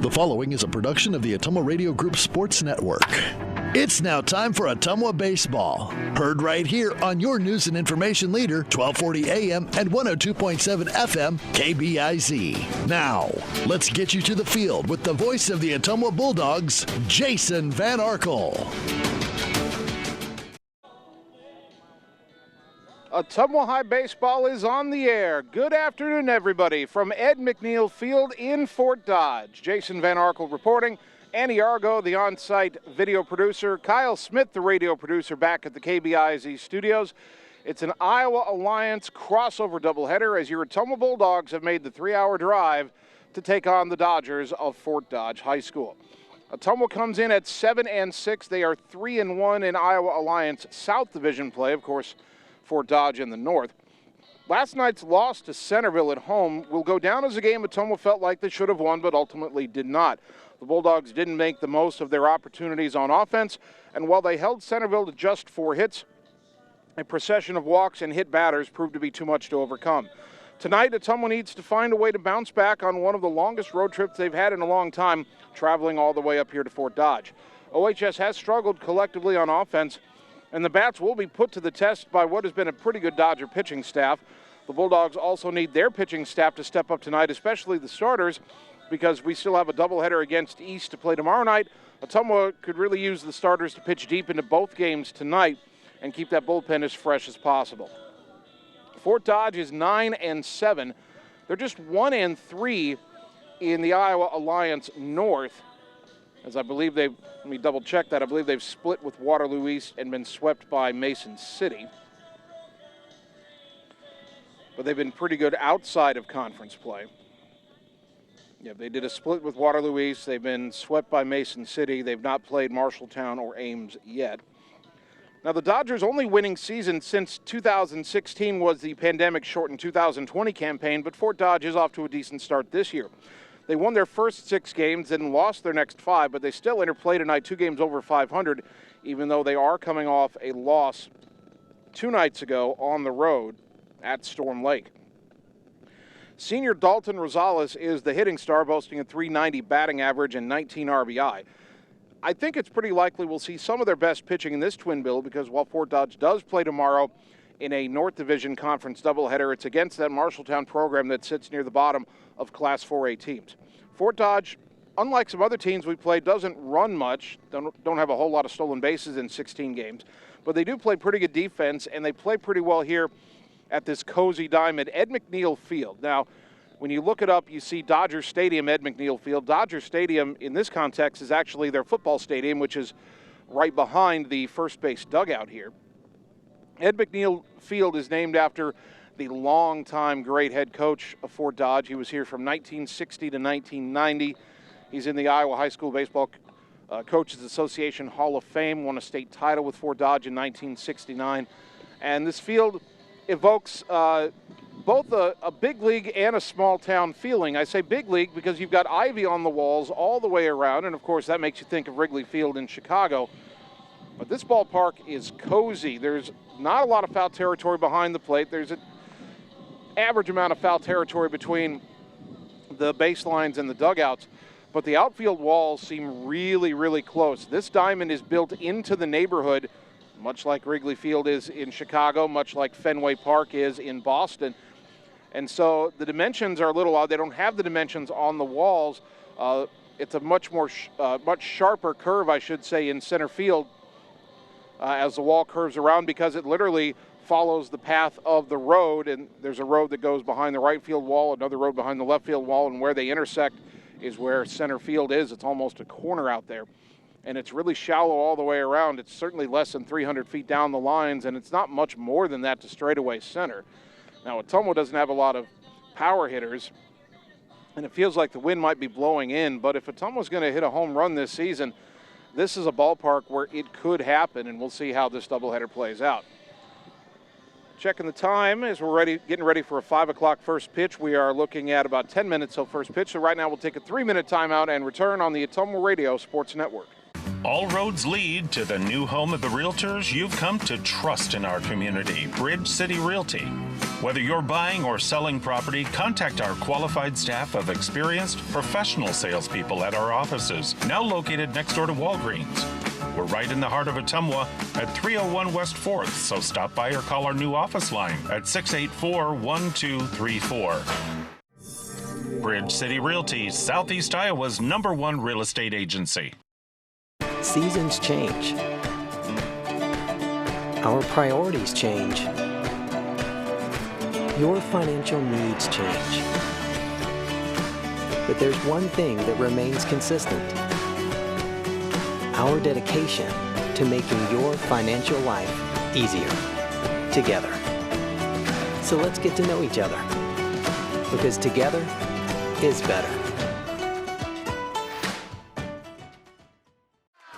The following is a production of the Ottumwa Radio Group Sports Network. It's now time for Ottumwa Baseball. Heard right here on your news and information leader, 1240 AM and 102.7 FM, KBIZ. Now, let's get you to the field with the voice of the Ottumwa Bulldogs, Jason Van Arkel. Ottumwa High Baseball is on the air. Good afternoon, everybody, from Ed McNeil Field in Fort Dodge. Jason Van Arkel reporting. Annie Argo, the on-site video producer. Kyle Smith, the radio producer, back at the KBIZ studios. It's an Iowa Alliance crossover doubleheader as your Ottumwa Bulldogs have made the 3-hour drive to take on the Dodgers of Fort Dodge High School. Ottumwa comes in at 7-6. They are 3-1 in Iowa Alliance South Division play. Of course, Fort Dodge in the north. Last night's loss to Centerville at home will go down as a game Ottumwa felt like they should have won, but ultimately did not. The Bulldogs didn't make the most of their opportunities on offense, and while they held Centerville to just 4 hits, a procession of walks and hit batters proved to be too much to overcome. Tonight, Ottumwa needs to find a way to bounce back on one of the longest road trips they've had in a long time, traveling all the way up here to Fort Dodge. OHS has struggled collectively on offense, and the bats will be put to the test by what has been a pretty good Dodger pitching staff. The Bulldogs also need their pitching staff to step up tonight, especially the starters, because we still have a doubleheader against East to play tomorrow night. Ottumwa could really use the starters to pitch deep into both games tonight and keep that bullpen as fresh as possible. Fort Dodge is 9-7. They're just 1-3 in the Iowa Alliance North, as I believe let me double check that, I believe they've split with Waterloo East and been swept by Mason City. But they've been pretty good outside of conference play. Yeah, they did a split with Waterloo East. They've been swept by Mason City. They've not played Marshalltown or Ames yet. Now, the Dodgers' only winning season since 2016 was the pandemic-shortened 2020 campaign, but Fort Dodge is off to a decent start this year. They won their first 6 games and lost their next 5, but they still interplay tonight 2 games over 500, even though they are coming off a loss 2 nights ago on the road at Storm Lake. Senior Dalton Rosales is the hitting star, boasting a .390 batting average and 19 RBI. I think it's pretty likely we'll see some of their best pitching in this twin bill because while Fort Dodge does play tomorrow in a North Division Conference doubleheader, it's against that Marshalltown program that sits near the bottom of Class 4A teams. Fort Dodge, unlike some other teams we play, doesn't run much, don't have a whole lot of stolen bases in 16 games, but they do play pretty good defense, and they play pretty well here at this cozy diamond, Ed McNeil Field. Now, when you look it up, you see Dodger Stadium, Ed McNeil Field. Dodger Stadium, in this context, is actually their football stadium, which is right behind the first base dugout here. Ed McNeil Field is named after the longtime great head coach of Fort Dodge. He was here from 1960 to 1990. He's in the Iowa High School Baseball Coaches Association Hall of Fame, won a state title with Fort Dodge in 1969. And this field evokes both a big league and a small town feeling. I say big league because you've got ivy on the walls all the way around, and of course that makes you think of Wrigley Field in Chicago. But this ballpark is cozy. There's not a lot of foul territory behind the plate. There's an average amount of foul territory between the baselines and the dugouts, but the outfield walls seem really, really close. This diamond is built into the neighborhood, much like Wrigley Field is in Chicago, much like Fenway Park is in Boston. And so the dimensions are a little odd. They don't have the dimensions on the walls. It's a much sharper curve, I should say, in center field as the wall curves around because it literally follows the path of the road, and there's a road that goes behind the right field wall, another road behind the left field wall, and where they intersect is where center field is. It's almost a corner out there. And it's really shallow all the way around. It's certainly less than 300 feet down the lines, and it's not much more than that to straightaway center. Now, Ottumwa doesn't have a lot of power hitters, and it feels like the wind might be blowing in, but if Ottumwa's going to hit a home run this season, this is a ballpark where it could happen, and we'll see how this doubleheader plays out. Checking the time as we're getting ready for a 5 o'clock first pitch. We are looking at about 10 minutes till first pitch, so right now we'll take a 3-minute timeout and return on the Ottumwa Radio Sports Network. All roads lead to the new home of the realtors you've come to trust in our community, Bridge City Realty. Whether you're buying or selling property, contact our qualified staff of experienced professional salespeople at our offices, now located next door to Walgreens. We're right in the heart of Ottumwa at 301 West 4th, so stop by or call our new office line at 684-1234. Bridge City Realty, Southeast Iowa's #1 real estate agency. Seasons change. Our priorities change. Your financial needs change. But there's one thing that remains consistent: our dedication to making your financial life easier together. So let's get to know each other, because together is better.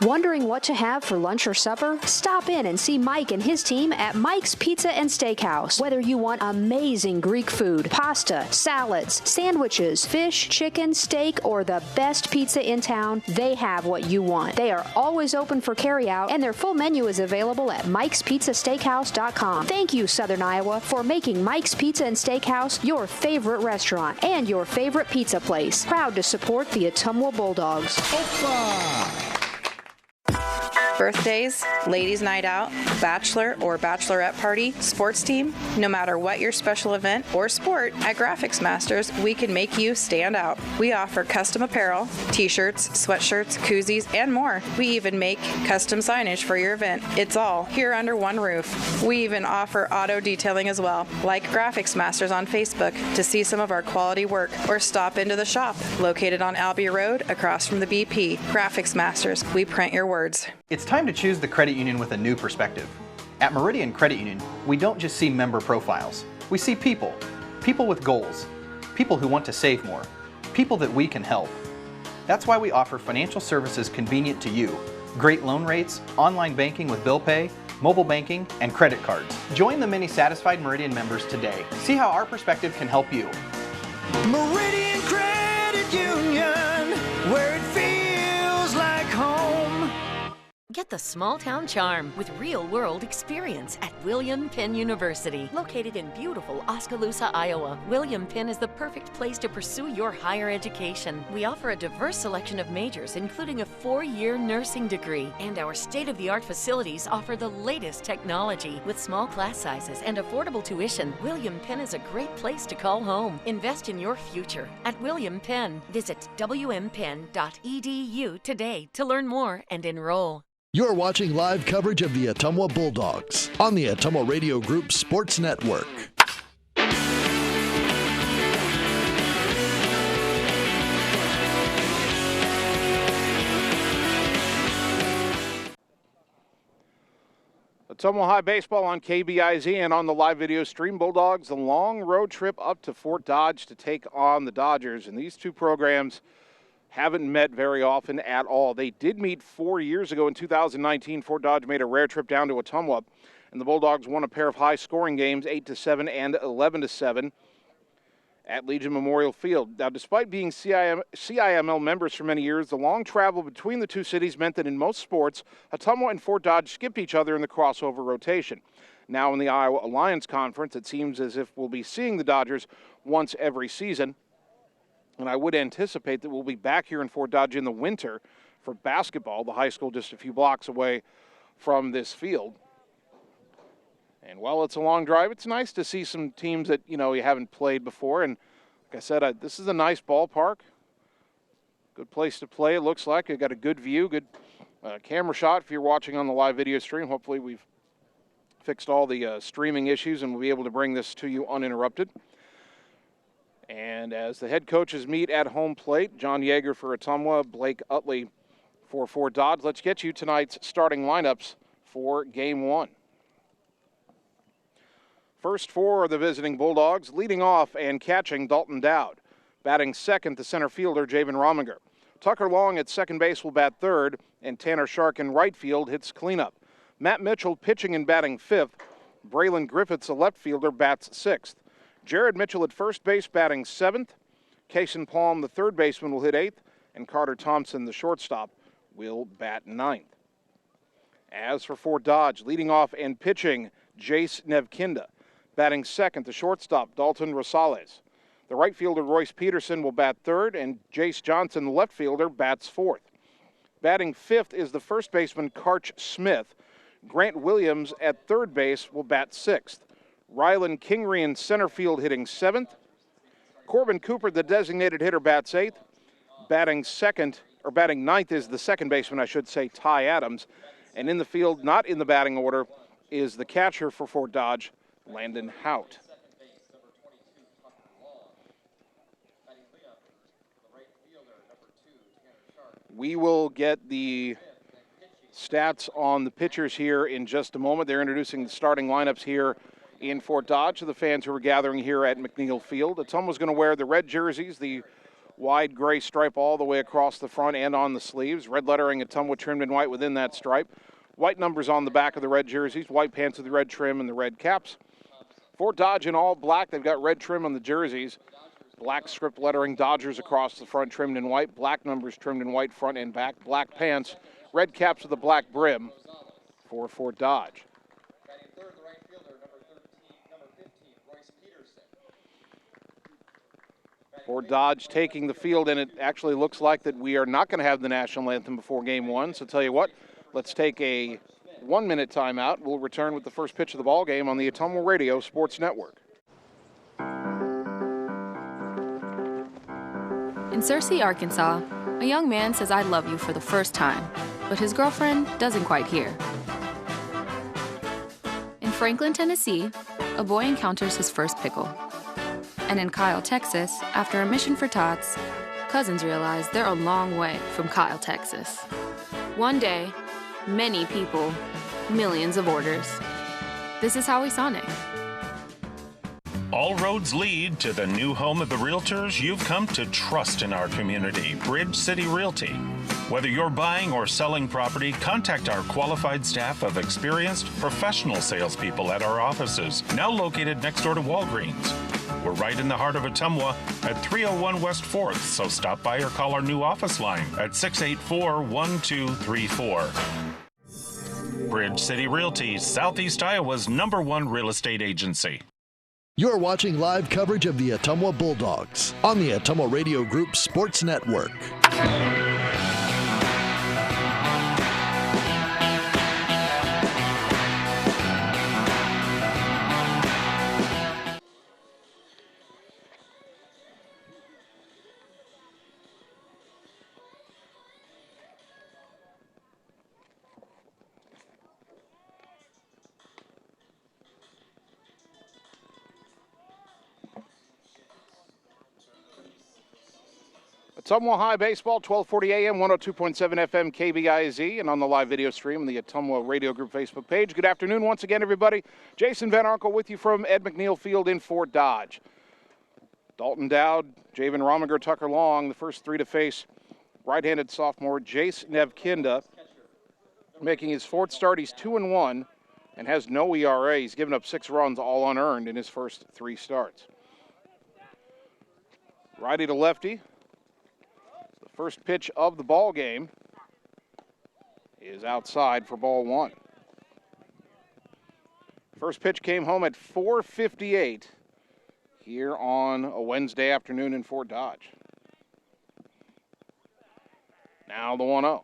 Wondering what to have for lunch or supper? Stop in and see Mike and his team at Mike's Pizza and Steakhouse. Whether you want amazing Greek food, pasta, salads, sandwiches, fish, chicken, steak, or the best pizza in town, they have what you want. They are always open for carryout, and their full menu is available at mikespizzasteakhouse.com. Thank you, Southern Iowa, for making Mike's Pizza and Steakhouse your favorite restaurant and your favorite pizza place. Proud to support the Ottumwa Bulldogs. Birthdays, ladies' night out, bachelor or bachelorette party, sports team, no matter what your special event or sport, at Graphics Masters, we can make you stand out. We offer custom apparel, t-shirts, sweatshirts, koozies, and more. We even make custom signage for your event. It's all here under one roof. We even offer auto detailing as well. Like Graphics Masters on Facebook to see some of our quality work, or stop into the shop located on Albee Road across from the BP. Graphics Masters, we print your words. It's time to choose the credit union with a new perspective. At Meridian Credit Union, we don't just see member profiles. We see people. People with goals. People who want to save more. People that we can help. That's why we offer financial services convenient to you. Great loan rates, online banking with bill pay, mobile banking, and credit cards. Join the many satisfied Meridian members today. See how our perspective can help you. Meridian Credit Union, where it feels like home. Get the small-town charm with real-world experience at William Penn University. Located in beautiful Oskaloosa, Iowa, William Penn is the perfect place to pursue your higher education. We offer a diverse selection of majors, including a 4-year nursing degree. And our state-of-the-art facilities offer the latest technology. With small class sizes and affordable tuition, William Penn is a great place to call home. Invest in your future at William Penn. Visit wmpenn.edu today to learn more and enroll. You're watching live coverage of the Ottumwa Bulldogs on the Ottumwa Radio Group Sports Network. Ottumwa High Baseball on KBIZ and on the live video stream. Bulldogs, the long road trip up to Fort Dodge to take on the Dodgers. And these two programs haven't met very often at all. They did meet 4 years ago in 2019. Fort Dodge made a rare trip down to Ottumwa, and the Bulldogs won a pair of high-scoring games, 8-7 and 11-7, at Legion Memorial Field. Now, despite being CIML members for many years, the long travel between the two cities meant that in most sports, Ottumwa and Fort Dodge skipped each other in the crossover rotation. Now in the Iowa Alliance Conference, it seems as if we'll be seeing the Dodgers once every season. And I would anticipate that we'll be back here in Fort Dodge in the winter for basketball, the high school just a few blocks away from this field. And while it's a long drive, it's nice to see some teams that, you haven't played before. And like I said, this is a nice ballpark. Good place to play, it looks like. You've got a good view, good camera shot if you're watching on the live video stream. Hopefully we've fixed all the streaming issues and we'll be able to bring this to you uninterrupted. And as the head coaches meet at home plate, John Yeager for Ottumwa, Blake Utley for Fort Dodge. Let's get you tonight's starting lineups for Game 1. First for the visiting Bulldogs, leading off and catching Dalton Dowd. Batting second, the center fielder, Javen Rominger. Tucker Long at second base will bat third, and Tanner Shark in right field hits cleanup. Matt Mitchell pitching and batting fifth. Braylon Griffiths, a left fielder, bats sixth. Jared Mitchell at first base batting seventh. Kason Palm, the third baseman, will hit eighth. And Carter Thompson, the shortstop, will bat ninth. As for Fort Dodge, leading off and pitching, Jace Nevkinda. Batting second, the shortstop, Dalton Rosales. The right fielder, Royce Peterson, will bat third, and Jace Johnson, the left fielder, bats fourth. Batting fifth is the first baseman, Karch Smith. Grant Williams at third base will bat sixth. Rylan Kingery in center field hitting seventh. Corbin Cooper, the designated hitter, bats eighth. Batting ninth is the second baseman, I should say, Ty Adams. And in the field, not in the batting order, is the catcher for Fort Dodge, Landon Hout. We will get the stats on the pitchers here in just a moment. They're introducing the starting lineups here in Fort Dodge to the fans who are gathering here at McNeil Field. Ottumwa's going to wear the red jerseys, the wide gray stripe all the way across the front and on the sleeves. Red lettering, Ottumwa trimmed in white within that stripe. White numbers on the back of the red jerseys, white pants with the red trim and the red caps. Fort Dodge in all black. They've got red trim on the jerseys. Black script lettering, Dodgers across the front trimmed in white. Black numbers trimmed in white front and back. Black pants, red caps with a black brim for Fort Dodge. Fort Dodge taking the field, and it actually looks like that we are not going to have the national anthem before game one. So tell you what, let's take a 1-minute timeout. We'll return with the first pitch of the ball game on the Ottumwa Radio Sports Network. In Searcy, Arkansas, a young man says I love you for the first time, but his girlfriend doesn't quite hear. In Franklin, Tennessee, a boy encounters his first pickle. And in Kyle, Texas, after a mission for tots, cousins realize they're a long way from Kyle, Texas. One day, many people, millions of orders. This is Howie Sonic. All roads lead to the new home of the realtors you've come to trust in our community, Bridge City Realty. Whether you're buying or selling property, contact our qualified staff of experienced professional salespeople at our offices, now located next door to Walgreens. We're right in the heart of Ottumwa at 301 West 4th, so stop by or call our new office line at 684-1234. Bridge City Realty, Southeast Iowa's #1 real estate agency. You're watching live coverage of the Ottumwa Bulldogs on the Ottumwa Radio Group Sports Network. Ottumwa High Baseball, 1240 AM, 102.7 FM, KBIZ, and on the live video stream on the Ottumwa Radio Group Facebook page. Good afternoon once again, everybody. Jason Van Arkel with you from Ed McNeil Field in Fort Dodge. Dalton Dowd, Javen Rominger, Tucker Long, the first three to face right-handed sophomore Jace Nevkinda, making his fourth start. He's 2-1 and has no ERA. He's given up 6 runs, all unearned, in his first 3 starts. Righty to lefty. First pitch of the ball game is outside for ball 1. First pitch came home at 4:58 here on a Wednesday afternoon in Fort Dodge. Now the 1-0.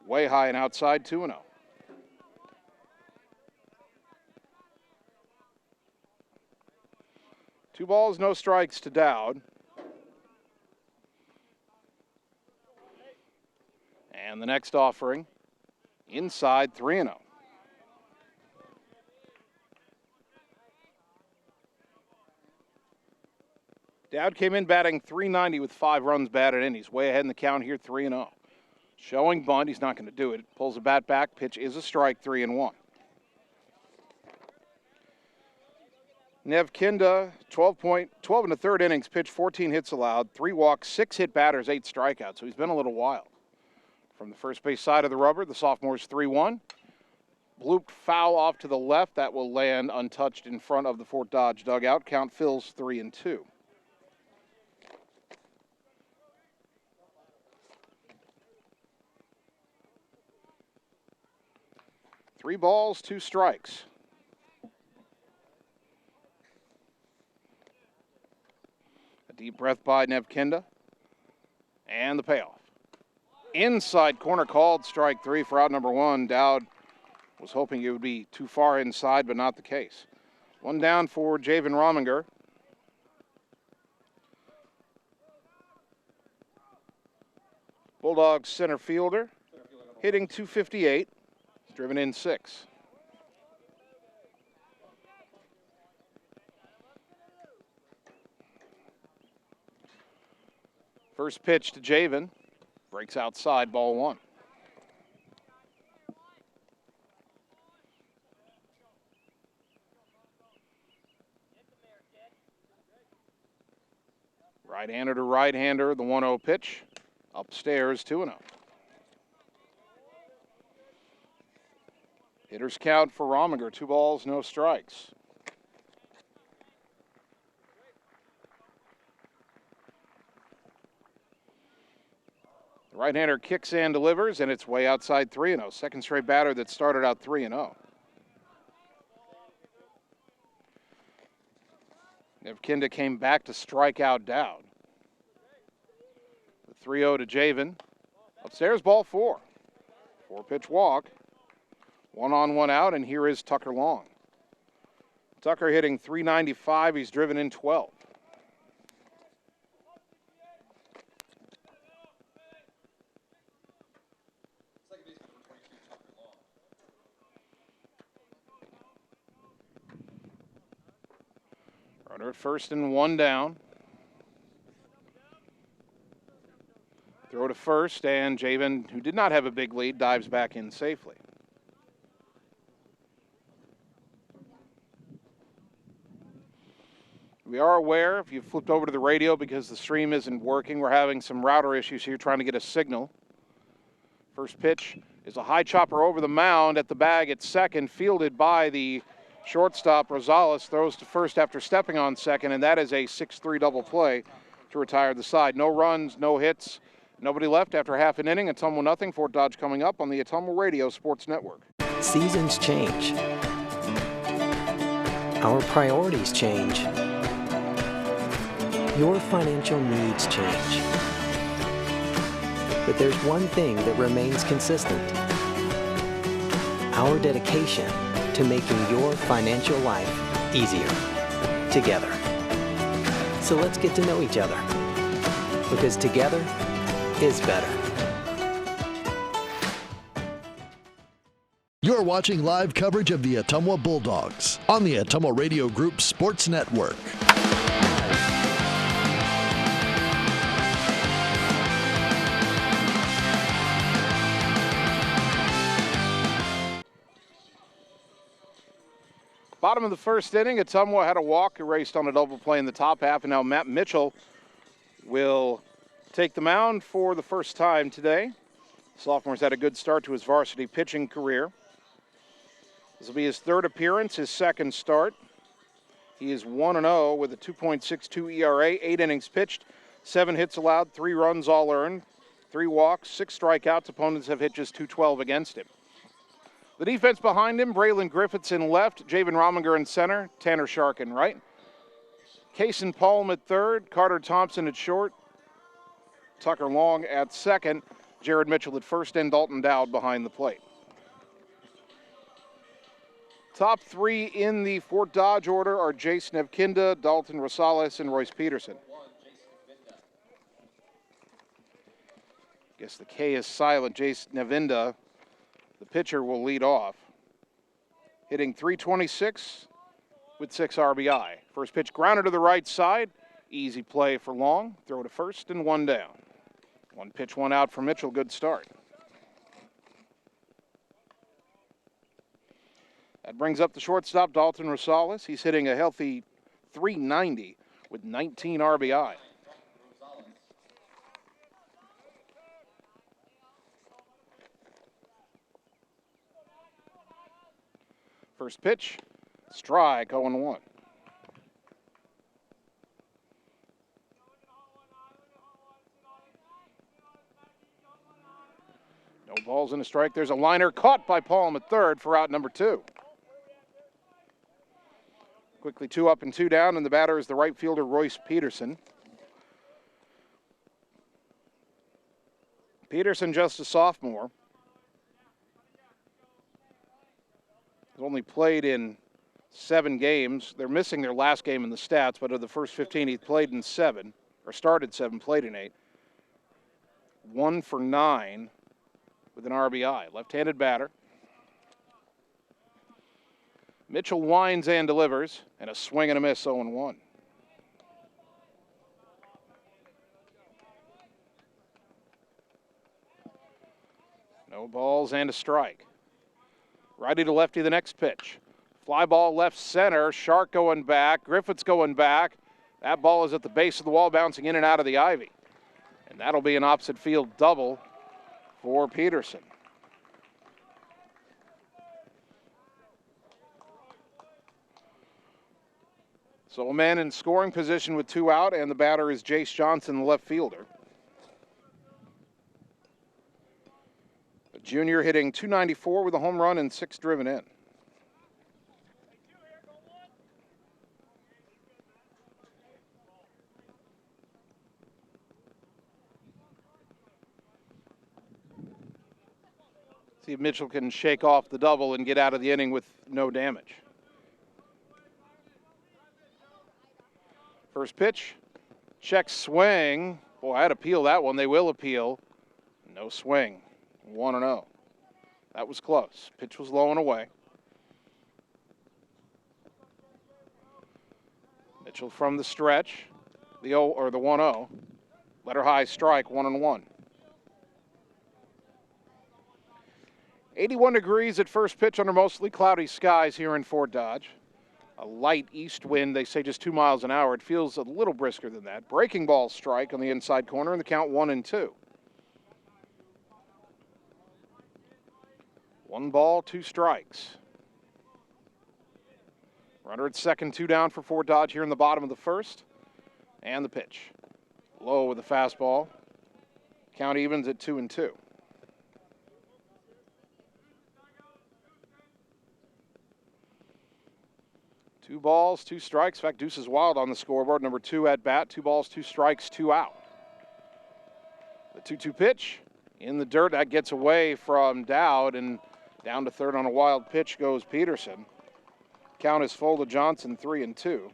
Way high and outside, 2-0. Two balls, no strikes to Dowd. And the next offering, inside, 3-0. Dowd came in batting .390 with 5 runs batted in. He's way ahead in the count here, 3-0. Showing bunt, he's not going to do it. Pulls the bat back, pitch is a strike, 3-1. Nevkinda, 12 and a third innings, pitched 14 hits allowed, 3 walks, 6 hit batters, 8 strikeouts. So he's been a little wild. From the first base side of the rubber, the sophomore's 3-1. Blooped foul off to the left. That will land untouched in front of the Fort Dodge dugout. Count fills 3-2. 3 balls, 2 strikes. A deep breath by Nevkinda. And the payoff. Inside corner called, strike 3 for out number 1. Dowd was hoping it would be too far inside, but not the case. 1 down for Javen Rominger. Bulldogs center fielder, hitting .258, driven in 6. First pitch to Javen, breaks outside, ball 1. Right-hander to right-hander, the 1-0 pitch. Upstairs, 2-0. Hitters count for Rominger, 2 balls, no strikes. The right-hander kicks and delivers, and it's way outside 3-0. Second straight batter that started out 3-0. Nevkinda came back to strike out Dowd. The 3-0 to Javen. Upstairs, ball 4. 4-pitch walk. 1 on, 1 out, and here is Tucker Long. Tucker hitting .395. He's driven in 12. Runner at first and 1 down. Throw to first, and Javen, who did not have a big lead, dives back in safely. We are aware, if you've flipped over to the radio because the stream isn't working, we're having some router issues here trying to get a signal. First pitch is a high chopper over the mound at the bag at second, fielded by the shortstop. Rosales throws to first after stepping on second, and that is a 6-3 double play to retire the side. No runs, no hits. Nobody left after half an inning. Ottumwa nothing. Fort Dodge coming up on the Ottumwa Radio Sports Network. Seasons change. Our priorities change. Your financial needs change. But there's one thing that remains consistent. Our dedication to making your financial life easier together. So let's get to know each other, because together is better. You're watching live coverage of the Ottumwa Bulldogs on the Ottumwa Radio Group Sports Network. Bottom of the first inning, Ottumwa had a walk erased on a double play in the top half, and now Matt Mitchell will take the mound for the first time today. Sophomore's had a good start to his varsity pitching career. This will be his 3rd appearance, his 2nd start. He is 1-0 with a 2.62 ERA, 8 innings pitched, 7 hits allowed, 3 runs all earned, 3 walks, 6 strikeouts. Opponents have hit just .212 against him. The defense behind him, Braylon Griffiths in left, Javen Rominger in center, Tanner Shark in right. Kason Palm at 3rd, Carter Thompson at short, Tucker Long at 2nd, Jared Mitchell at 1st, and Dalton Dowd behind the plate. Top 3 in the Fort Dodge order are Jace Nevkinda, Dalton Rosales, and Royce Peterson. Guess the K is silent. Jace Nevkinda, the pitcher, will lead off. Hitting .326 with 6 RBI. First pitch grounded to the right side. Easy play for Long. Throw to first and 1 down. 1 pitch, 1 out for Mitchell. Good start. That brings up the shortstop, Dalton Rosales. He's hitting a healthy .390 with 19 RBI. First pitch, strike, 0-1. No balls and a strike. There's a liner caught by Palm at third for out number 2. Quickly 2 up and 2 down, and the batter is the right fielder, Royce Peterson. Peterson, just a sophomore. He's only played in 7 games. They're missing their last game in the stats, but of the first 15, he played in 7, or started 7, played in 8. 1 for 9 with an RBI. Left-handed batter. Mitchell winds and delivers, and a swing and a miss, 0-1. No balls and a strike. Righty to lefty the next pitch. Fly ball left center. Shark going back. Griffith's going back. That ball is at the base of the wall, bouncing in and out of the ivy. And that'll be an opposite field double for Peterson. So a man in scoring position with 2 out, and the batter is Jace Johnson, the left fielder. A junior hitting .294 with a home run and 6 driven in. See if Mitchell can shake off the double and get out of the inning with no damage. First pitch, check swing. Boy, I'd appeal that one. They will appeal. No swing. 1-0. That was close. Pitch was low and away. Mitchell from the stretch. The 1-0. Letter high strike, 1-1. 81 degrees at first pitch under mostly cloudy skies here in Fort Dodge. A light east wind, they say just 2 miles an hour. It feels a little brisker than that. Breaking ball strike on the inside corner, and the count 1-2. 1 ball, 2 strikes. Runner at second, 2 down for Fort Dodge here in the bottom of the first. And the pitch. Low with the fastball. Count evens at 2-2. 2 balls, 2 strikes. In fact, Deuce is wild on the scoreboard. Number 2 at bat. 2 balls, 2 strikes, 2 out. The 2-2 pitch in the dirt. That gets away from Dowd, and down to third on a wild pitch goes Peterson. Count is full to Johnson, 3-2.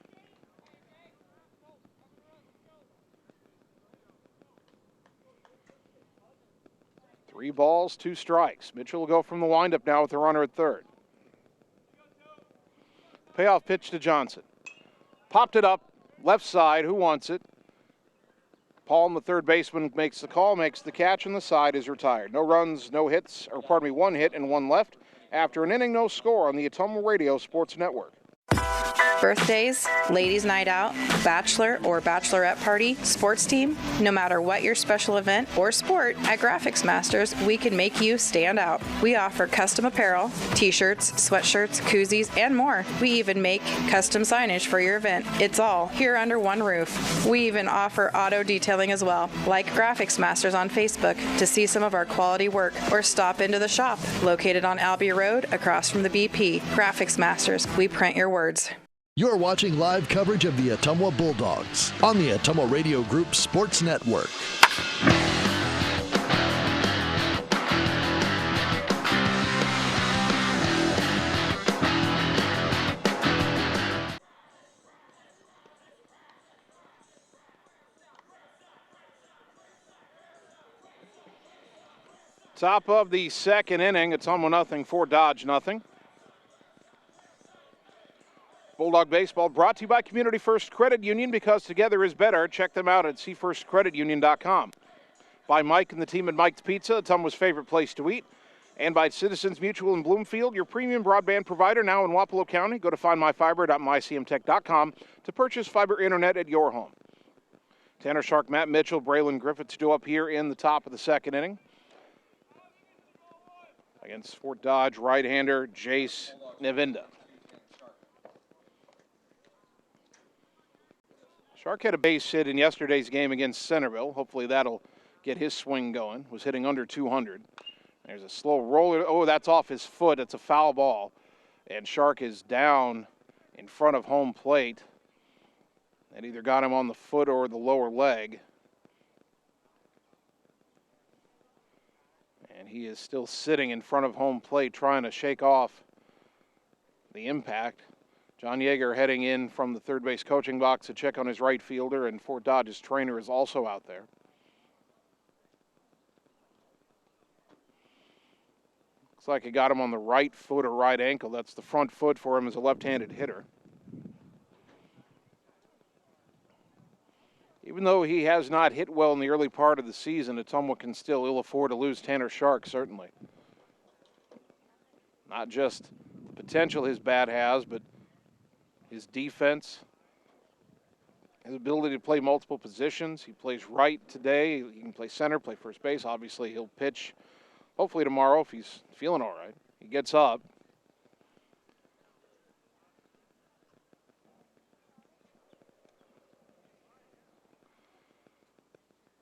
Three balls, 2 strikes. Mitchell will go from the windup now with the runner at third. Payoff pitch to Johnson. Popped it up, left side. Who wants it? Palm, the third baseman, makes the call, makes the catch, and the side is retired. No runs, no hits, or pardon me, 1 hit and 1 left. After an inning, no score on the Ottumwa Radio Sports Network. Birthdays, ladies' night out, bachelor or bachelorette party, sports team, no matter what your special event or sport, at Graphics Masters, we can make you stand out. We offer custom apparel, t-shirts, sweatshirts, koozies, and more. We even make custom signage for your event. It's all here under one roof. We even offer auto detailing as well. Like Graphics Masters on Facebook to see some of our quality work, or stop into the shop, located on Albee Road across from the BP. Graphics Masters, we print your words. You're watching live coverage of the Ottumwa Bulldogs on the Ottumwa Radio Group Sports Network. Top of the second inning, Ottumwa nothing, Fort Dodge nothing. Bulldog Baseball brought to you by Community First Credit Union, because together is better. Check them out at cfirstcreditunion.com. By Mike and the team at Mike's Pizza, Ottumwa's favorite place to eat. And by Citizens Mutual in Bloomfield, your premium broadband provider now in Wapello County. Go to findmyfiber.mycmtech.com to purchase fiber internet at your home. Tanner Shark, Matt Mitchell, Braylon Griffith still up here in the top of the second inning. Against Fort Dodge right-hander Jace Navinda. Shark had a base hit in yesterday's game against Centerville. Hopefully that'll get his swing going. Was hitting under 200. There's a slow roller. Oh, that's off his foot. It's a foul ball. And Shark is down in front of home plate. That either got him on the foot or the lower leg. And he is still sitting in front of home plate trying to shake off the impact. John Yeager heading in from the third base coaching box to check on his right fielder, and Fort Dodge's trainer is also out there. Looks like it got him on the right foot or right ankle. That's the front foot for him as a left-handed hitter. Even though he has not hit well in the early part of the season, Ottumwa can still ill afford to lose Tanner Shark, certainly. Not just the potential his bat has, but his defense, his ability to play multiple positions. He plays right today. He can play center, play first base. Obviously, he'll pitch hopefully tomorrow if he's feeling all right. He gets up.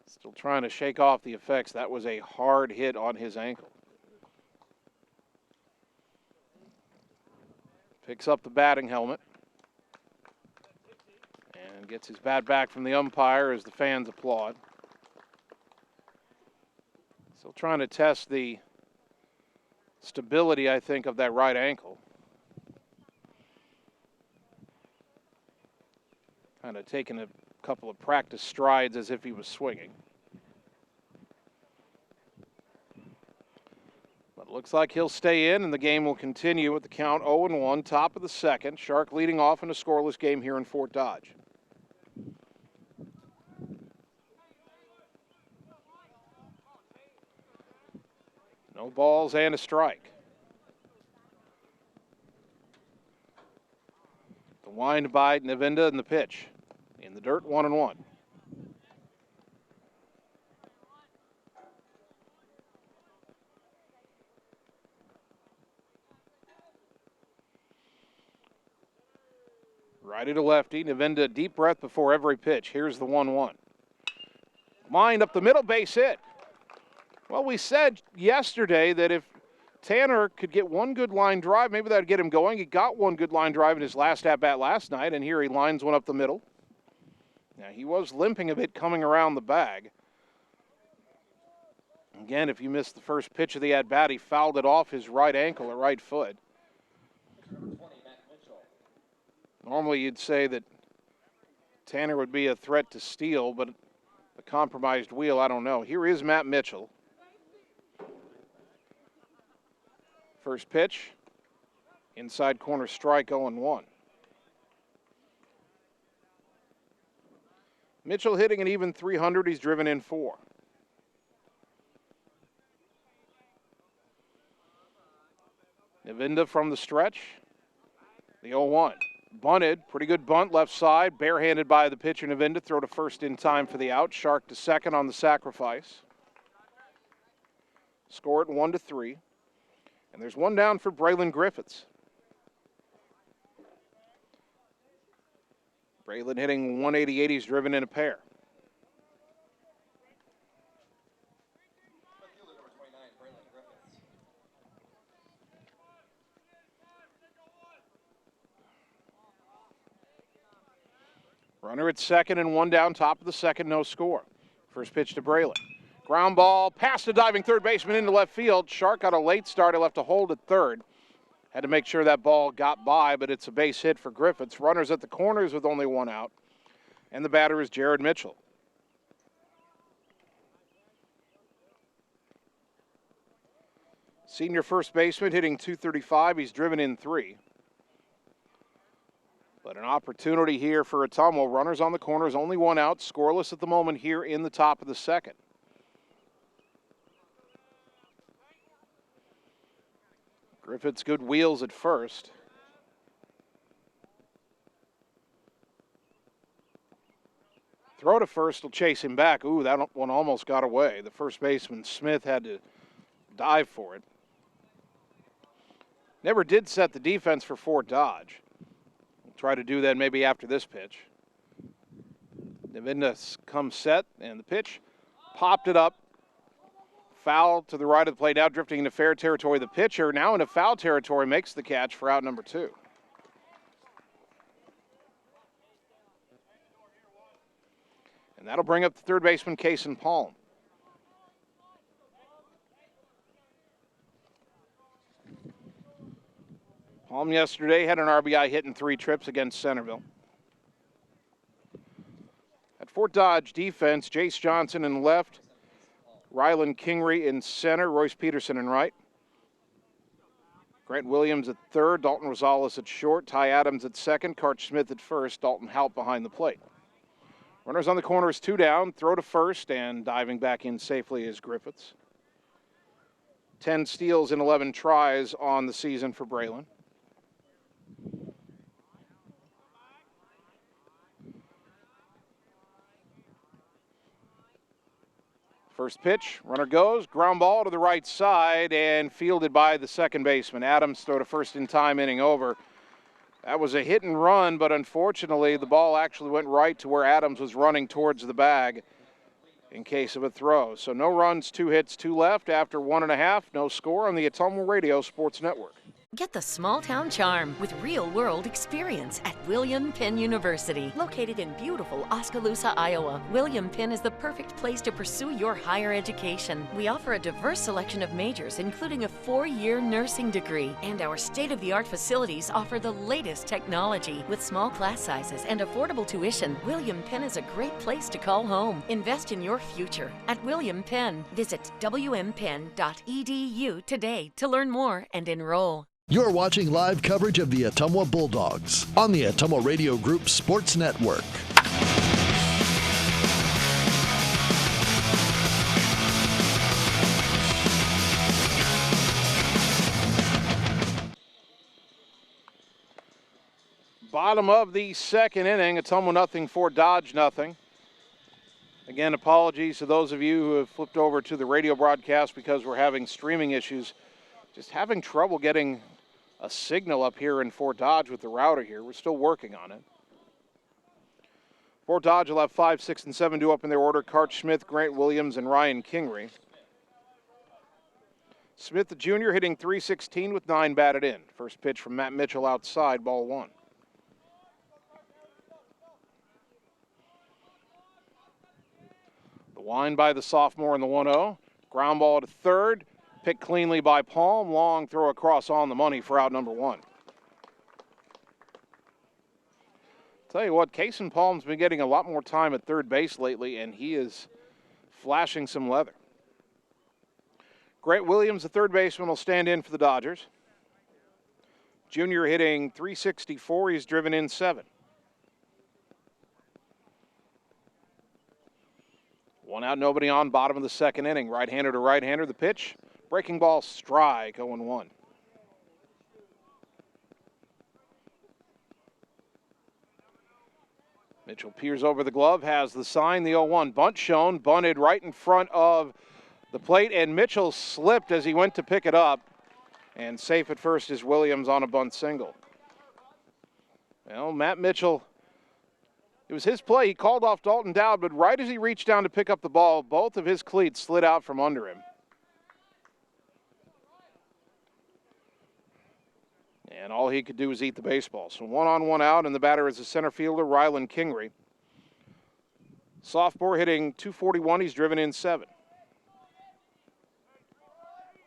Still trying to shake off the effects. That was a hard hit on his ankle. Picks up the batting helmet. And gets his bat back from the umpire as the fans applaud. Still trying to test the stability, I think, of that right ankle. Kind of taking a couple of practice strides as if he was swinging. But it looks like he'll stay in, and the game will continue with the count 0-1, top of the second. Shark leading off in a scoreless game here in Fort Dodge. No balls and a strike. The wind by Navinda and the pitch. In the dirt, 1-1. Righty to lefty. Navinda, deep breath before every pitch. Here's the 1-1. Line up the middle, base hit. Well, we said yesterday that if Tanner could get one good line drive, maybe that would get him going. He got one good line drive in his last at-bat last night, and here he lines one up the middle. Now, he was limping a bit coming around the bag. Again, if you missed the first pitch of the at-bat, he fouled it off his right ankle or right foot. Normally you'd say that Tanner would be a threat to steal, but the compromised wheel, I don't know. Here is Matt Mitchell. First pitch, inside corner strike, 0-1. Mitchell hitting an even .300. He's driven in 4. Navinda from the stretch. The 0-1. Bunted. Pretty good bunt left side. Barehanded by the pitcher Navinda. Throw to first in time for the out. Shark to second on the sacrifice. Score it 1-3. And there's one down for Braylon Griffiths. Braylon hitting 188. He's driven in a pair. Runner at second and one down, top of the second, no score. First pitch to Braylon. Ground ball, past the diving third baseman into left field. Shark got a late start. He left a hold at third. Had to make sure that ball got by, but it's a base hit for Griffiths. Runners at the corners with only one out. And the batter is Jared Mitchell. Senior first baseman hitting .235. He's driven in 3. But an opportunity here for Ottumwa. Runners on the corners, only one out. Scoreless at the moment here in the top of the second. Griffiths good wheels at first. Throw to first will chase him back. Ooh, that one almost got away. The first baseman, Smith, had to dive for it. Never did set the defense for Fort Dodge. We'll try to do that maybe after this pitch. Navinda comes set, and the pitch popped it up. Foul to the right of the plate, now drifting into fair territory. The pitcher, now into foul territory, makes the catch for out number 2. And that'll bring up the third baseman, Kason Palm. Palm yesterday had an RBI hit in 3 trips against Centerville. At Fort Dodge defense, Jace Johnson in left, Rylan Kingery in center, Royce Peterson in right. Grant Williams at third, Dalton Rosales at short, Ty Adams at second, Karch Smith at first, Dalton Halp behind the plate. Runners on the corners, 2 down, throw to first, and diving back in safely is Griffiths. 10 steals and 11 tries on the season for Braylon. First pitch, runner goes, ground ball to the right side and fielded by the second baseman. Adams throw to first in time, inning over. That was a hit and run, but unfortunately the ball actually went right to where Adams was running towards the bag in case of a throw. So no runs, 2 hits, 2 left after 1.5. No score on the Ottumwa Radio Sports Network. Get the small town charm with real-world experience at William Penn University. Located in beautiful Oskaloosa, Iowa, William Penn is the perfect place to pursue your higher education. We offer a diverse selection of majors, including a 4-year nursing degree. And our state-of-the-art facilities offer the latest technology. With small class sizes and affordable tuition, William Penn is a great place to call home. Invest in your future at William Penn. Visit wmpenn.edu today to learn more and enroll. You're watching live coverage of the Ottumwa Bulldogs on the Ottumwa Radio Group Sports Network. Bottom of the second inning, Ottumwa nothing, Fort Dodge nothing. Again, apologies to those of you who have flipped over to the radio broadcast because we're having streaming issues. Just having trouble getting a signal up here in Fort Dodge with the router here. We're still working on it. Fort Dodge will have 5, 6, and 7 due up in their order. Karch Smith, Grant Williams, and Ryan Kingery. Smith, the junior, hitting .316 with 9 batted in. First pitch from Matt Mitchell outside, ball 1. The wind by the sophomore in the 1-0. Ground ball to third. Picked cleanly by Palm. Long throw across on the money for out number 1. Tell you what, Kason Palm's been getting a lot more time at third base lately, and he is flashing some leather. Grant Williams, the third baseman, will stand in for the Dodgers. Junior hitting .364. He's driven in 7. 1 out, nobody on, bottom of the second inning. Right-hander to right-hander, the pitch. Breaking ball, strike, 0-1. Mitchell peers over the glove, has the sign, the 0-1. Bunt shown, bunted right in front of the plate, and Mitchell slipped as he went to pick it up. And safe at first is Williams on a bunt single. Well, Matt Mitchell, it was his play. He called off Dalton Dowd, but right as he reached down to pick up the ball, both of his cleats slid out from under him. And all he could do was eat the baseball. So 1 on, 1 out, and the batter is the center fielder, Rylan Kingery. Sophomore hitting .241. He's driven in 7.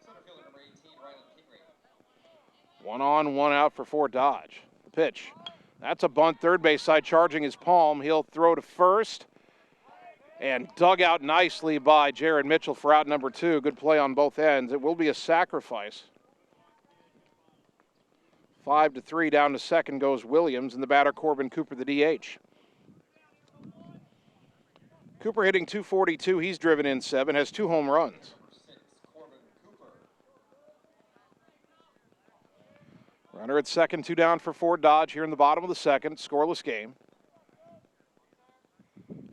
Center fielder number 18, Rylan Kingery. 1 on, 1 out for Fort Dodge. The pitch. That's a bunt. Third base side charging his Palm. He'll throw to first. And dug out nicely by Jared Mitchell for out number 2. Good play on both ends. It will be a sacrifice. 5-3 down to second goes Williams, and the batter Corbin Cooper, the DH. Cooper hitting .242. He's driven in 7, has 2 home runs. Runner at second, 2 down for Fort Dodge here in the bottom of the second. Scoreless game.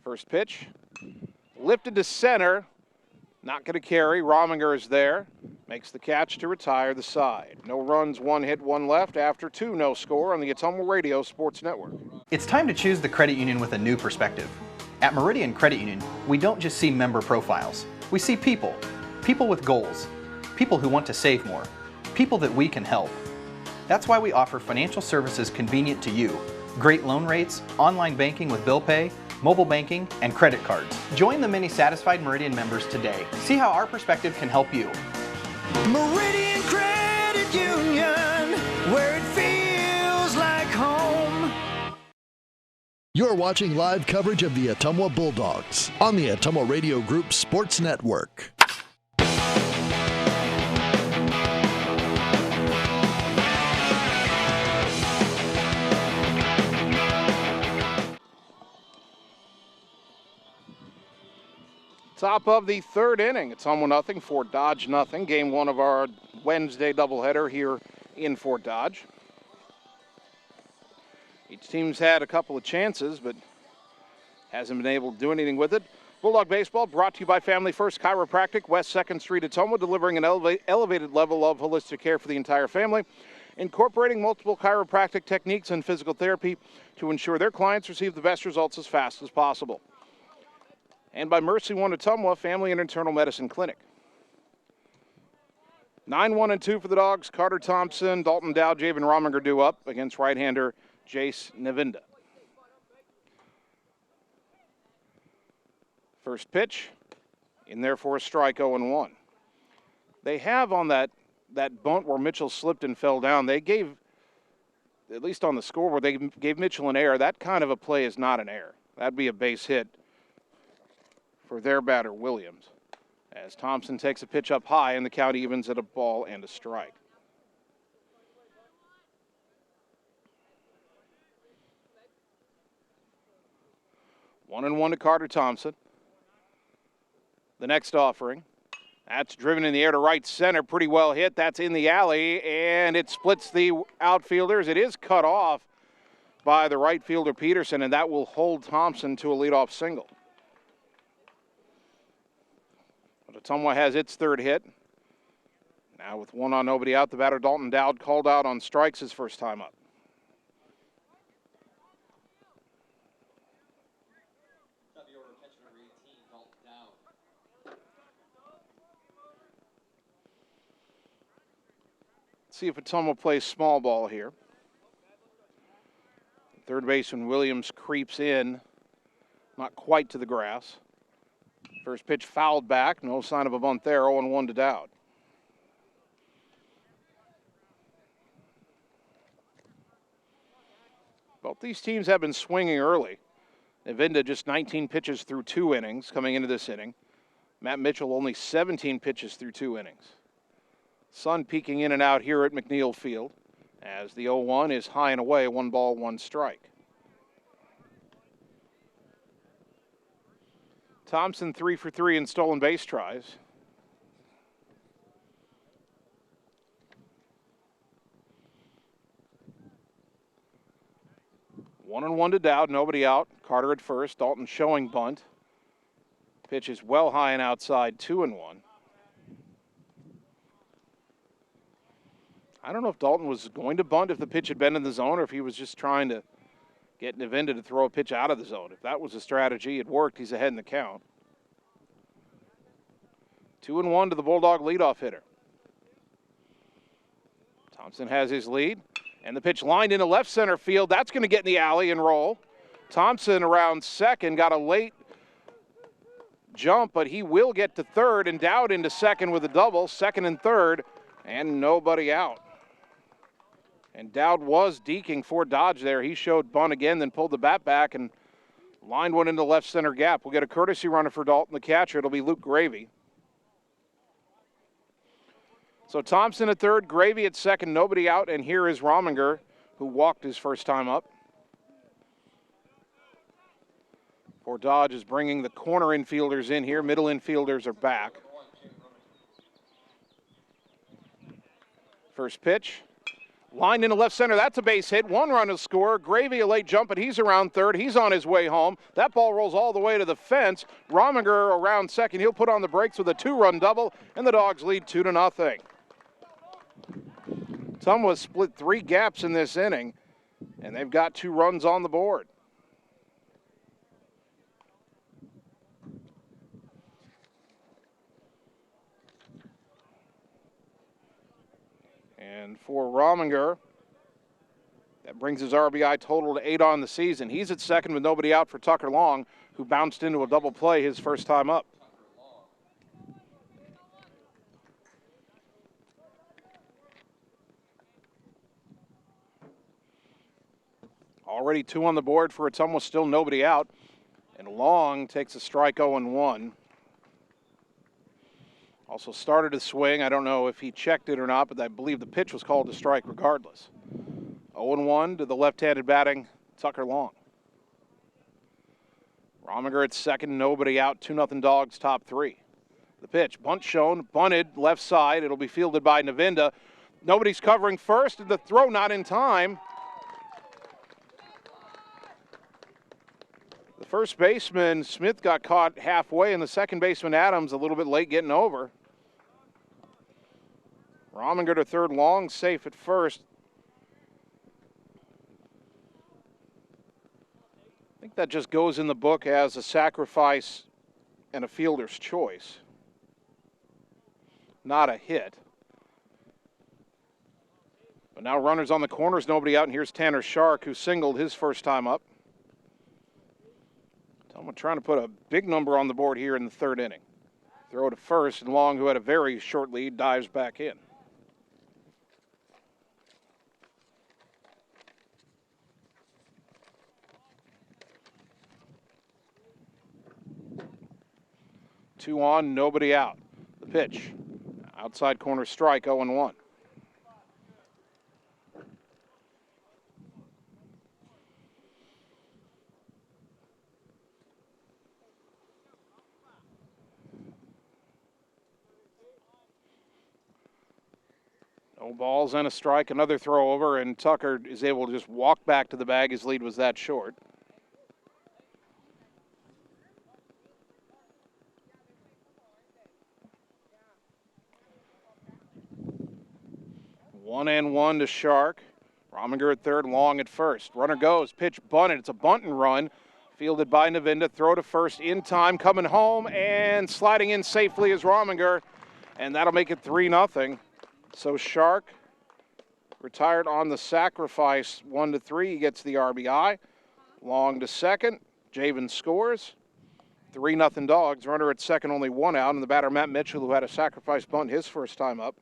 First pitch. Lifted to center. Not going to carry. Rominger is there. Makes the catch to retire the side. No runs, 1 hit, 1 left. After 2, no score on the Ottumwa Radio Sports Network. It's time to choose the credit union with a new perspective. At Meridian Credit Union, we don't just see member profiles. We see people. People with goals. People who want to save more. People that we can help. That's why we offer financial services convenient to you. Great loan rates, online banking with bill pay, mobile banking, and credit cards. Join the many satisfied Meridian members today. See how our perspective can help you. Meridian Credit Union, where it feels like home. You're watching live coverage of the Ottumwa Bulldogs on the Ottumwa Radio Group Sports Network. Top of the third inning. It's Ottumwa 0, Fort Dodge 0. Game one of our Wednesday doubleheader here in Fort Dodge. Each team's had a couple of chances, but hasn't been able to do anything with it. Bulldog Baseball brought to you by Family First Chiropractic, West 2nd Street, Ottumwa, delivering an elevated level of holistic care for the entire family, incorporating multiple chiropractic techniques and physical therapy to ensure their clients receive the best results as fast as possible. And by Mercy One Ottumwa Family and Internal Medicine Clinic. 9-1-2 for the Dogs. Carter Thompson, Dalton Dowd, Javen Rominger due up against right-hander Jace Navinda. First pitch, in there for a strike, 0-1. They have on that bunt where Mitchell slipped and fell down, they gave, at least on the scoreboard, they gave Mitchell an error. That kind of a play is not an error. That'd be a base hit for their batter, Williams, as Thompson takes a pitch up high and the count evens at a ball and a strike. One and one to Carter Thompson. The next offering. That's driven in the air to right center. Pretty well hit. That's in the alley, and it splits the outfielders. It is cut off by the right fielder, Peterson, and that will hold Thompson to a leadoff single. But Ottumwa has its third hit. Now with one on, nobody out, the batter Dalton Dowd called out on strikes his first time up. See if Ottumwa plays small ball here. Third baseman Williams creeps in, not quite to the grass. First pitch fouled back, no sign of a bunt there, 0-1 to Dowd. Both these teams have been swinging early. Navinda just 19 pitches through 2 innings coming into this inning. Matt Mitchell only 17 pitches through 2 innings. Sun peeking in and out here at McNeil Field as the 0-1 is high and away, 1 ball, 1 strike. Thompson 3 for 3 in stolen base tries. One and one to Dowd, nobody out. Carter at first, Dalton showing bunt. Pitch is well high and outside, 2-1. I don't know if Dalton was going to bunt if the pitch had been in the zone or if he was just trying to get Navinda to throw a pitch out of the zone. If that was a strategy, it worked. He's ahead in the count. 2-1 to the Bulldog leadoff hitter. Thompson has his lead, and the pitch lined into left center field. That's going to get in the alley and roll. Thompson around second, got a late jump, but he will get to third, and Dowd into second with a double, second and third, and nobody out. And Dowd was deking for Dodge there. He showed bunt again, then pulled the bat back and lined one into left center gap. We'll get a courtesy runner for Dalton, the catcher. It'll be Luke Gravy. So Thompson at third, Gravy at second, nobody out, and here is Rominger, who walked his first time up. For Dodge is bringing the corner infielders in here. Middle infielders are back. First pitch. Lined into left center. That's a base hit. 1 run to score. Gravy a late jump, but he's around third. He's on his way home. That ball rolls all the way to the fence. Rominger around second. He'll put on the brakes with a 2-run double, and the Dogs lead 2-0. Ottumwa split 3 gaps in this inning, and they've got 2 runs on the board. for Rominger. That brings his RBI total to 8 on the season. He's at second with nobody out for Tucker Long, who bounced into a double play his first time up. Already 2 on the board for Ottumwa, still nobody out. And Long takes a strike 0-1. Also started to swing. I don't know if he checked it or not, but I believe the pitch was called a strike regardless. 0-1 to the left-handed batting Tucker Long. Rominger at second, nobody out, 2-0 Dogs, top 3. The pitch, bunt shown, bunted, left side. It'll be fielded by Navinda. Nobody's covering first, and the throw not in time. The first baseman, Smith, got caught halfway, and the second baseman, Adams, a little bit late getting over. Rominger to third, Long safe at first. I think that just goes in the book as a sacrifice and a fielder's choice, not a hit. But now runners on the corners, nobody out, and here's Tanner Shark, who singled his first time up. Ottumwa trying to put a big number on the board here in the third inning. Throw to first, and Long, who had a very short lead, dives back in. Two on, nobody out. The pitch, outside corner strike, 0-1. No balls and a strike, another throw over, and Tucker is able to just walk back to the bag. His lead was that short. One and one to Shark. Rominger at third, Long at first. Runner goes, pitch bunted. It's a bunt and run. Fielded by Navinda. Throw to first in time. Coming home and sliding in safely is Rominger. And that'll make it 3-0. So Shark retired on the sacrifice 1-3. He gets the RBI. Long to second. Javen scores. 3-0 Dogs. Runner at second, only 1 out. And the batter, Matt Mitchell, who had a sacrifice bunt his first time up.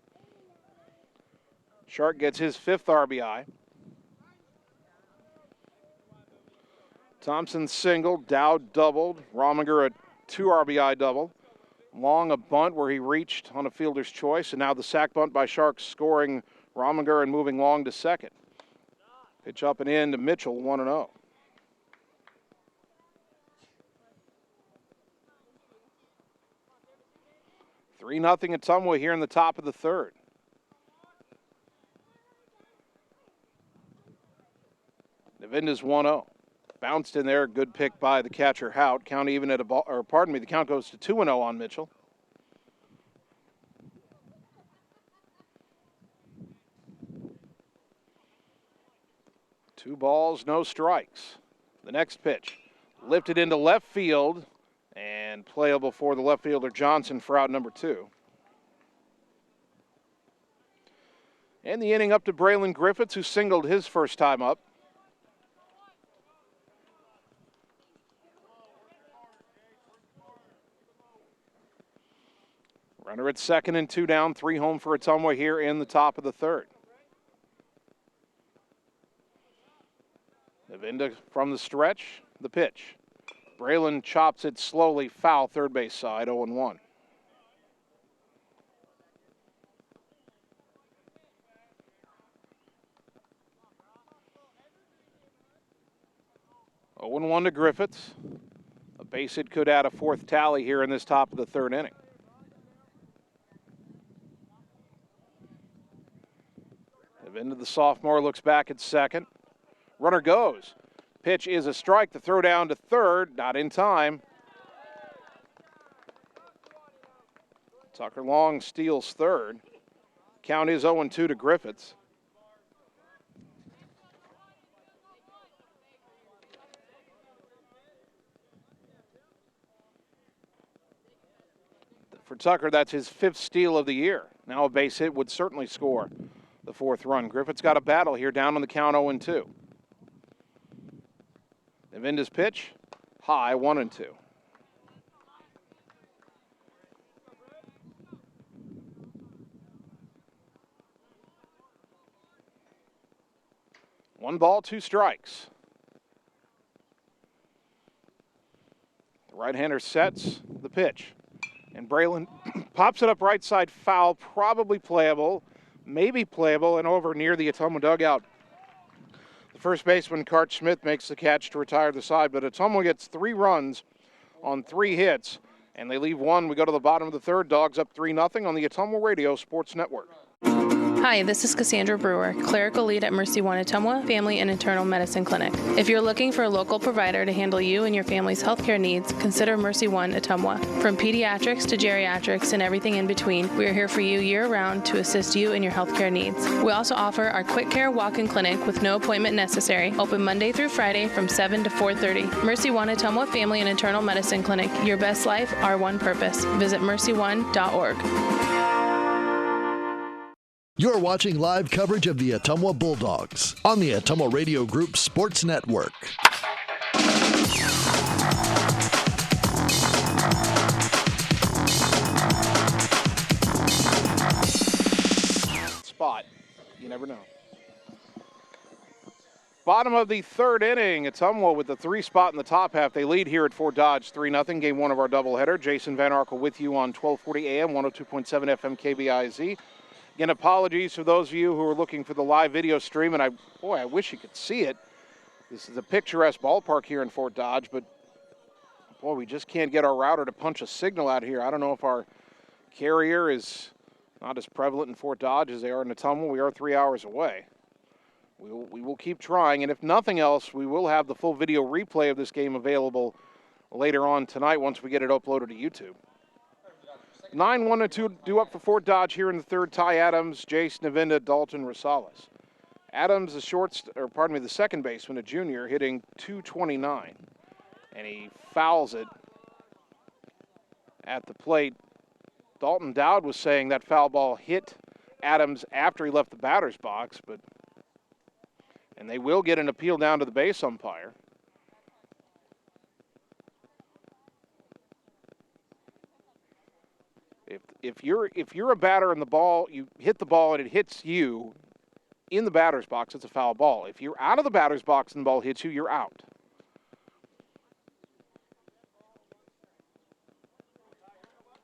Shark gets his 5th RBI. Thompson singled, Dowd doubled, Rominger a 2 RBI double. Long a bunt where he reached on a fielder's choice, and now the sac bunt by Shark scoring Rominger and moving Long to second. Pitch up and in to Mitchell, 1-0. Three nothing Ottumwa here in the top of the third. Navinda's 1-0. Bounced in there, good pick by the catcher Hout. Count even at a ball, or pardon me, the count goes to 2-0 on Mitchell. Two balls, no strikes. The next pitch, lifted into left field and playable for the left fielder Johnson for out number 2. And the inning up to Braylon Griffiths, who singled his first time up. Runner at second and 2 down, 3 home for Ottumwa here in the top of the third. Navinda from the stretch, the pitch. Braylon chops it slowly, foul, third base side, 0-1. (0-1) to Griffiths. A base hit could add a 4th tally here in this top of the third inning. Into the sophomore, looks back at second. Runner goes. Pitch is a strike. The throw down to third, not in time. Tucker Long steals third. Count is 0-2 to Griffiths. For Tucker, that's his 5th steal of the year. Now a base hit would certainly score the fourth run. Griffith's got a battle here, down on the count 0-2. Navinda's pitch, high, 1-2. One ball, two strikes. The right-hander sets the pitch. And Braylon pops it up right side, foul, probably playable, maybe playable, and over near the Ottumwa dugout. The first baseman, Cart Smith, makes the catch to retire the side, but Ottumwa gets 3 runs on 3 hits, and they leave one. We go to the bottom of the third. Dogs up 3-0 on the Ottumwa Radio Sports Network. Hi, this is Cassandra Brewer, clerical lead at Mercy One Ottumwa Family and Internal Medicine Clinic. If you're looking for a local provider to handle you and your family's healthcare needs, consider Mercy One Ottumwa. From pediatrics to geriatrics and everything in between, we are here for you year-round to assist you in your healthcare needs. We also offer our quick care walk-in clinic with no appointment necessary, open Monday through Friday from 7 to 4:30. Mercy One Ottumwa Family and Internal Medicine Clinic. Your best life, our one purpose. Visit mercyone.org. You're watching live coverage of the Ottumwa Bulldogs on the Ottumwa Radio Group Sports Network. Spot. You never know. Bottom of the third inning, Ottumwa with the 3 spot in the top half. They lead here at Fort Dodge 3-0. Game 1 of our doubleheader. Jason Van Arkel with you on 1240 AM, 102.7 FM KBIZ. Again, apologies for those of you who are looking for the live video stream, and I wish you could see it. This is a picturesque ballpark here in Fort Dodge, but boy, we just can't get our router to punch a signal out here. I don't know if our carrier is not as prevalent in Fort Dodge as they are in Ottumwa. We are 3 hours away. We will keep trying, and if nothing else, we will have the full video replay of this game available later on tonight once we get it uploaded to YouTube. 9-1-2 due up for Fort Dodge here in the third. Ty Adams, Jace Navinda, Dalton Rosales. Adams, the second baseman, a junior, hitting .229, and he fouls it at the plate. Dalton Dowd was saying that foul ball hit Adams after he left the batter's box, and they will get an appeal down to the base umpire. If you're a batter and the ball, you hit the ball and it hits you in the batter's box, it's a foul ball. If you're out of the batter's box and the ball hits you, you're out.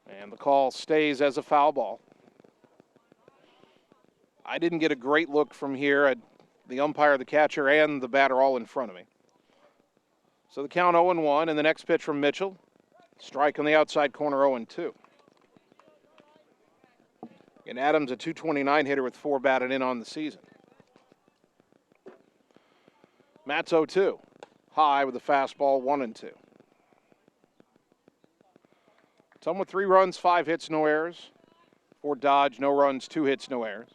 And the call stays as a foul ball. I didn't get a great look from here at the umpire, the catcher, and the batter all in front of me. So the count 0-1, and the next pitch from Mitchell. Strike on the outside corner, 0-2. And Adams, a .229 hitter with 4 batted in on the season. Matt's 0-2. High with a fastball, 1-2. Ottumwa 3 runs, 5 hits, no errors. Fort Dodge, no runs, 2 hits, no errors.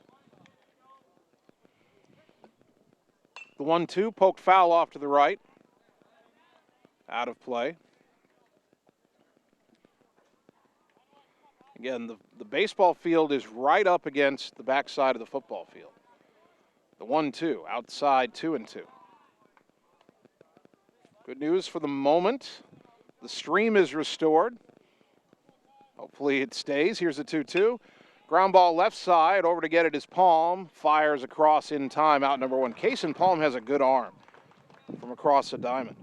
The 1-2, poked foul off to the right. Out of play. Again, the baseball field is right up against the backside of the football field. The 1-2, outside 2-2. Good news for the moment. The stream is restored. Hopefully it stays. Here's a 2-2. Ground ball left side, over to get it is Palm. Fires across in time, out number 1. Kason Palm has a good arm from across the diamond.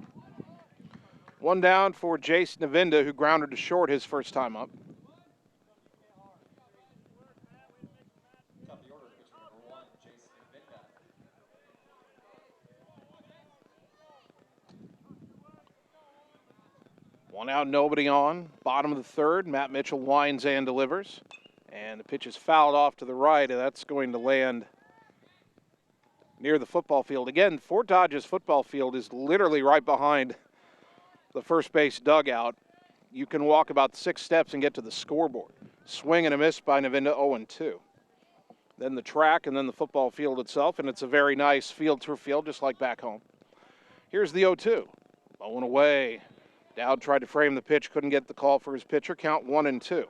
1 down for Jace Navinda, who grounded to short his first time up. One out, nobody on. Bottom of the third, Matt Mitchell winds and delivers. And the pitch is fouled off to the right, and that's going to land near the football field. Again, Fort Dodge's football field is literally right behind the first base dugout. You can walk about 6 steps and get to the scoreboard. Swing and a miss by Navinda, 0-2. Then the track, and then the football field itself, and it's a very nice field-turf field, just like back home. Here's the 0-2. Low and away. Dowd tried to frame the pitch, couldn't get the call for his pitcher. Count 1-2.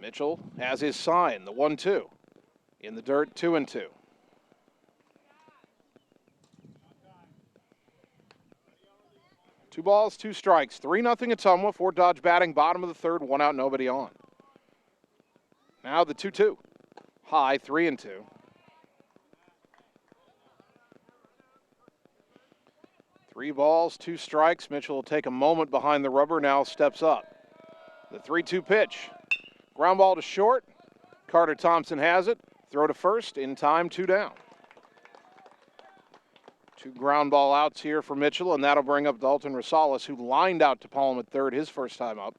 Mitchell has his sign, the 1-2. In the dirt, 2-2. Two balls, two strikes. 3-0 Ottumwa. Fort Dodge batting, bottom of the third, one out, nobody on. Now the 2-2. High, 3-2. Three balls, two strikes. Mitchell will take a moment behind the rubber, now steps up. The 3-2 pitch. Ground ball to short. Carter Thompson has it. Throw to first, in time, 2 down. Two ground ball outs here for Mitchell, and that'll bring up Dalton Rosales, who lined out to Palm at third his first time up.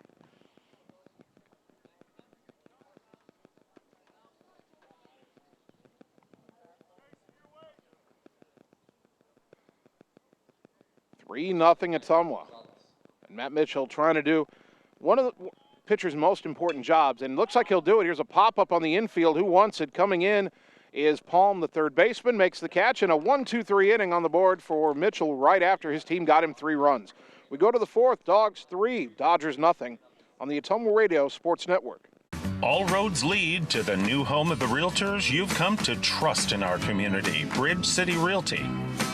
Three nothing Ottumwa. And Matt Mitchell trying to do one of the pitcher's most important jobs, and looks like he'll do it. Here's a pop-up on the infield. Who wants it? Coming in is Palm, the third baseman, makes the catch, and a 1-2-3 inning on the board for Mitchell right after his team got him 3 runs. We go to the fourth. Dogs 3, Dodgers nothing on the Ottumwa Radio Sports Network. All roads lead to the new home of the realtors you've come to trust in our community, Bridge City Realty.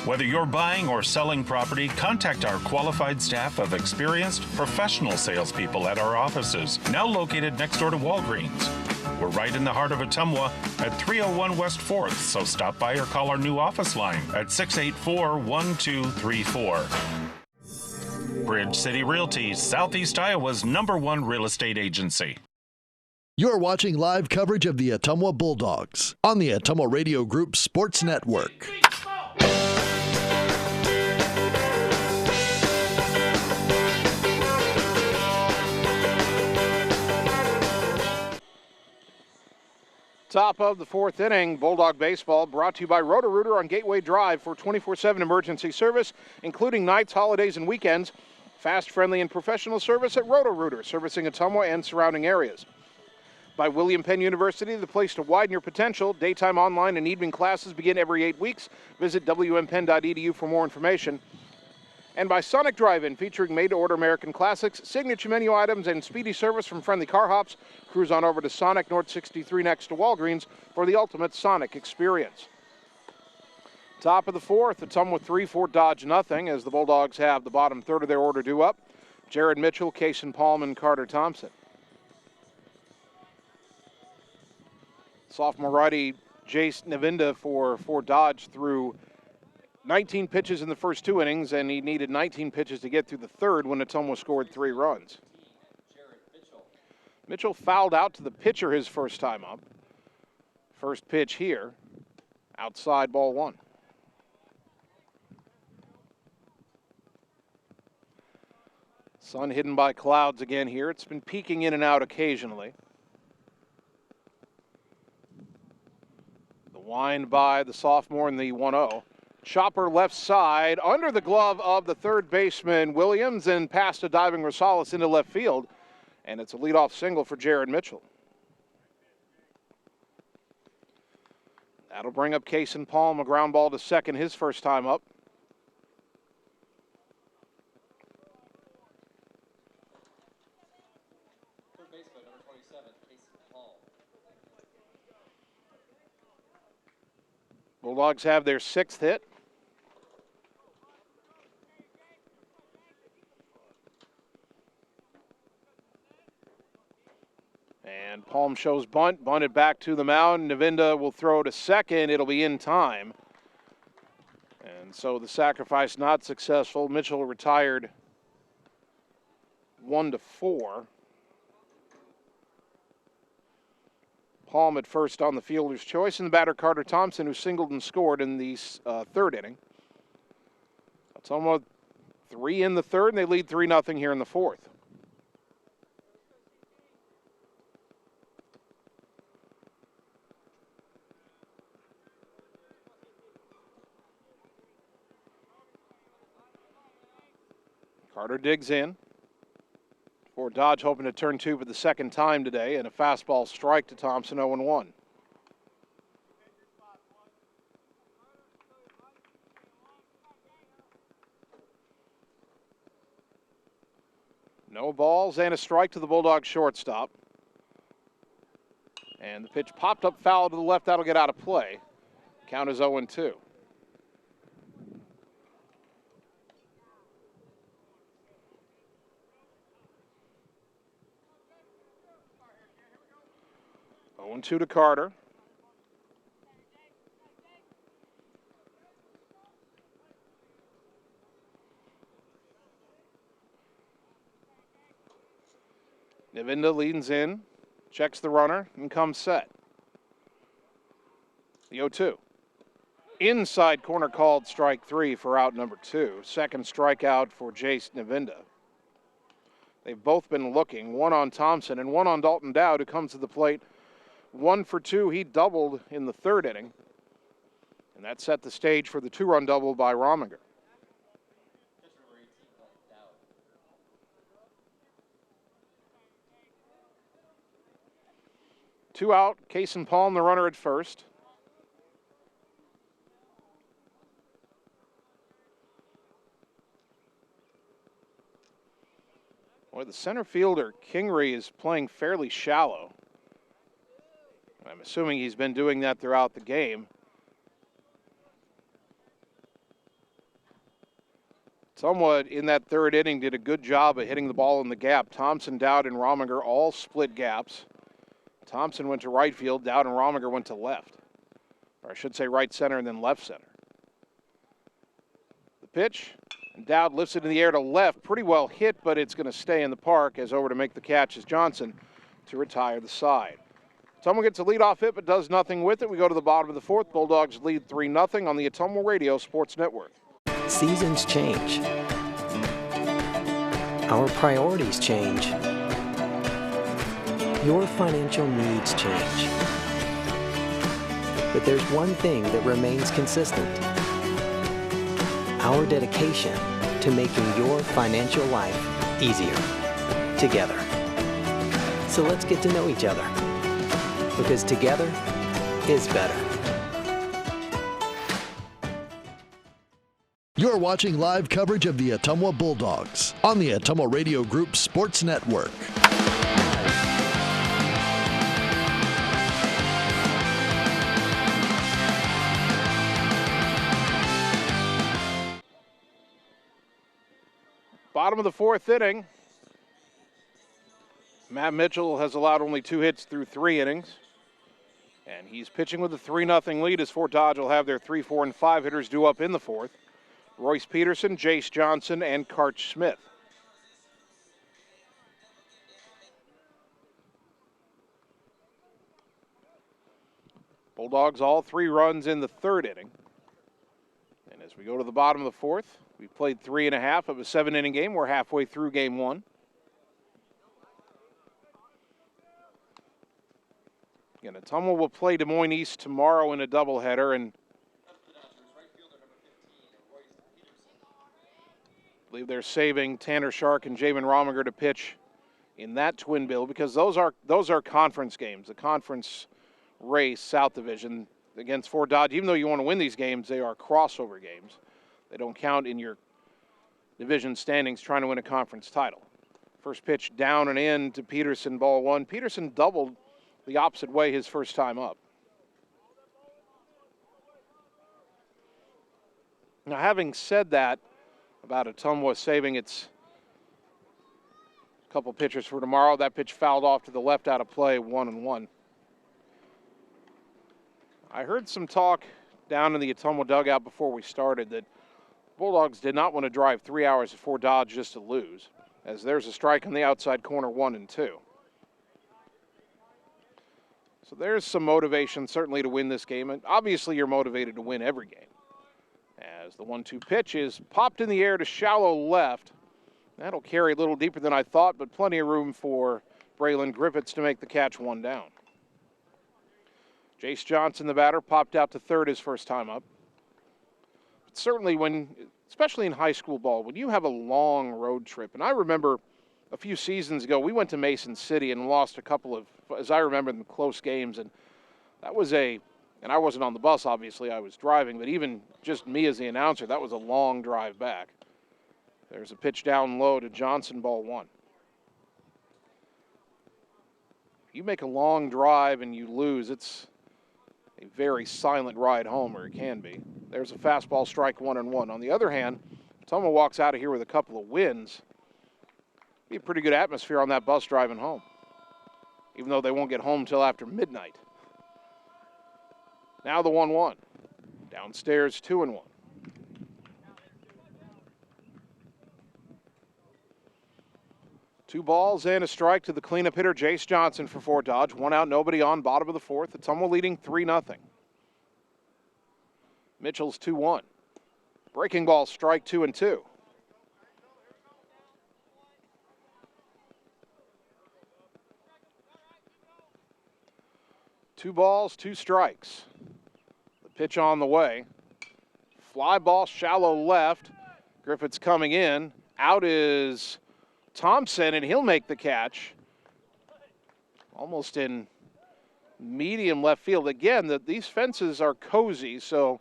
Whether you're buying or selling property, contact our qualified staff of experienced professional salespeople at our offices, now located next door to Walgreens. We're right in the heart of Ottumwa at 301 West 4th, so stop by or call our new office line at 684-1234. Bridge City Realty, Southeast Iowa's #1 real estate agency. You're watching live coverage of the Ottumwa Bulldogs on the Ottumwa Radio Group Sports Network. Top of the fourth inning, Bulldog Baseball brought to you by Roto-Rooter on Gateway Drive for 24/7 emergency service, including nights, holidays, and weekends. Fast, friendly, and professional service at Roto-Rooter, servicing Ottumwa and surrounding areas. By William Penn University, the place to widen your potential. Daytime, online, and evening classes begin every 8 weeks. Visit wmpenn.edu for more information. And by Sonic Drive-In, featuring made-to-order American classics, signature menu items, and speedy service from friendly car hops. Cruise on over to Sonic North 63 next to Walgreens for the ultimate Sonic experience. Top of the fourth, Ottumwa 3, Fort Dodge nothing, as the Bulldogs have the bottom third of their order due up. Jared Mitchell, Kason Palm, and Carter Thompson. Sophomore righty Jace Navinda for Fort Dodge threw 19 pitches in the first 2 innings, and he needed 19 pitches to get through the third when Ottumwa scored 3 runs. Mitchell fouled out to the pitcher his first time up. First pitch here, outside, ball 1. Sun hidden by clouds again here. It's been peeking in and out occasionally. The wind by the sophomore in the 1-0. Chopper left side, under the glove of the third baseman Williams, and past a diving Rosales into left field. And it's a leadoff single for Jared Mitchell. That'll bring up Kason Palm, a ground ball to second his first time up. Third baseman, number 27, Kason Palm. Bulldogs have their 6th hit. And Palm shows bunt, bunted back to the mound. Navinda will throw to second. It'll be in time. And so the sacrifice not successful. Mitchell retired 1-4. Palm at first on the fielder's choice, and the batter Carter Thompson, who singled and scored in the third inning. Ottumwa 3 in the third, and they lead 3-0 here in the fourth. Carter digs in. Fort Dodge hoping to turn 2 for the second time today, and a fastball strike to Thompson, 0-1. No balls and a strike to the Bulldog shortstop. And the pitch popped up foul to the left. That'll get out of play. Count is 0-2. Two to Carter. Navinda leans in, checks the runner, and comes set. The 0-2. Inside corner called strike 3 for out number 2. Second strikeout for Jace Navinda. They've both been looking, one on Thompson and one on Dalton Dowd, who comes to the plate 1 for 2. He doubled in the third inning. And that set the stage for the 2-run double by Rominger. Two out, Case and Palm, the runner at first. Boy, the center fielder, Kingery, is playing fairly shallow. I'm assuming he's been doing that throughout the game. Somewhat in that third inning did a good job of hitting the ball in the gap. Thompson, Dowd, and Rominger all split gaps. Thompson went to right field, Dowd and Rominger went to left. Or I should say right center and then left center. The pitch, and Dowd lifts it in the air to left. Pretty well hit, but it's going to stay in the park, as over to make the catch is Johnson to retire the side. Ottumwa gets a leadoff hit, but does nothing with it. We go to the bottom of the fourth. Bulldogs lead 3-0 on the Ottumwa Radio Sports Network. Seasons change. Our priorities change. Your financial needs change. But there's one thing that remains consistent. Our dedication to making your financial life easier together. So let's get to know each other. Because together is better. You're watching live coverage of the Ottumwa Bulldogs on the Ottumwa Radio Group Sports Network. Bottom of the fourth inning. Matt Mitchell has allowed only 2 hits through 3 innings. And he's pitching with a 3-0 lead as Fort Dodge will have their 3, 4, and 5 hitters due up in the fourth. Royce Peterson, Jace Johnson, and Karch Smith. Bulldogs all 3 runs in the third inning. And as we go to the bottom of the fourth, we played 3.5 of a 7-inning game. We're halfway through game 1. Again, Ottumwa will play Des Moines East tomorrow in a doubleheader, and I believe they're saving Tanner Shark and Jamin Rominger to pitch in that twin bill because those are conference games. The conference race, South Division against Fort Dodge. Even though you want to win these games, they are crossover games. They don't count in your division standings trying to win a conference title. First pitch down and in to Peterson, ball 1. Peterson doubled the opposite way his first time up. Now, having said that about Ottumwa saving its couple pitchers for tomorrow, that pitch fouled off to the left out of play, 1-1. I heard some talk down in the Ottumwa dugout before we started that Bulldogs did not want to drive 3 hours to Fort Dodge just to lose, as there's a strike on the outside corner, 1-2. So there's some motivation certainly to win this game, and obviously you're motivated to win every game. As the 1-2 pitch is popped in the air to shallow left. That'll carry a little deeper than I thought, but plenty of room for Braylon Griffiths to make the catch 1 down. Jace Johnson, the batter, popped out to third his first time up. But certainly especially in high school ball, when you have a long road trip, and I remember a few seasons ago, we went to Mason City and lost a couple of, as I remember, them close games. And that was and I wasn't on the bus, obviously, I was driving, but even just me as the announcer, that was a long drive back. There's a pitch down low to Johnson, ball 1. You make a long drive and you lose, it's a very silent ride home, or it can be. There's a fastball, strike 1-1. On the other hand, Ottumwa walks out of here with a couple of wins. Be a pretty good atmosphere on that bus driving home, even though they won't get home till after midnight. Now the 1-1. Downstairs, 2-1. Two balls and a strike to the cleanup hitter, Jace Johnson for Fort Dodge. One out, nobody on, bottom of the fourth. Ottumwa leading 3-0. Mitchell's 2-1. Breaking ball, strike 2-2. Two balls, two strikes. The pitch on the way. Fly ball, shallow left. Griffith's coming in. Out is Thompson, and he'll make the catch. Almost in medium left field. Again, these fences are cozy, so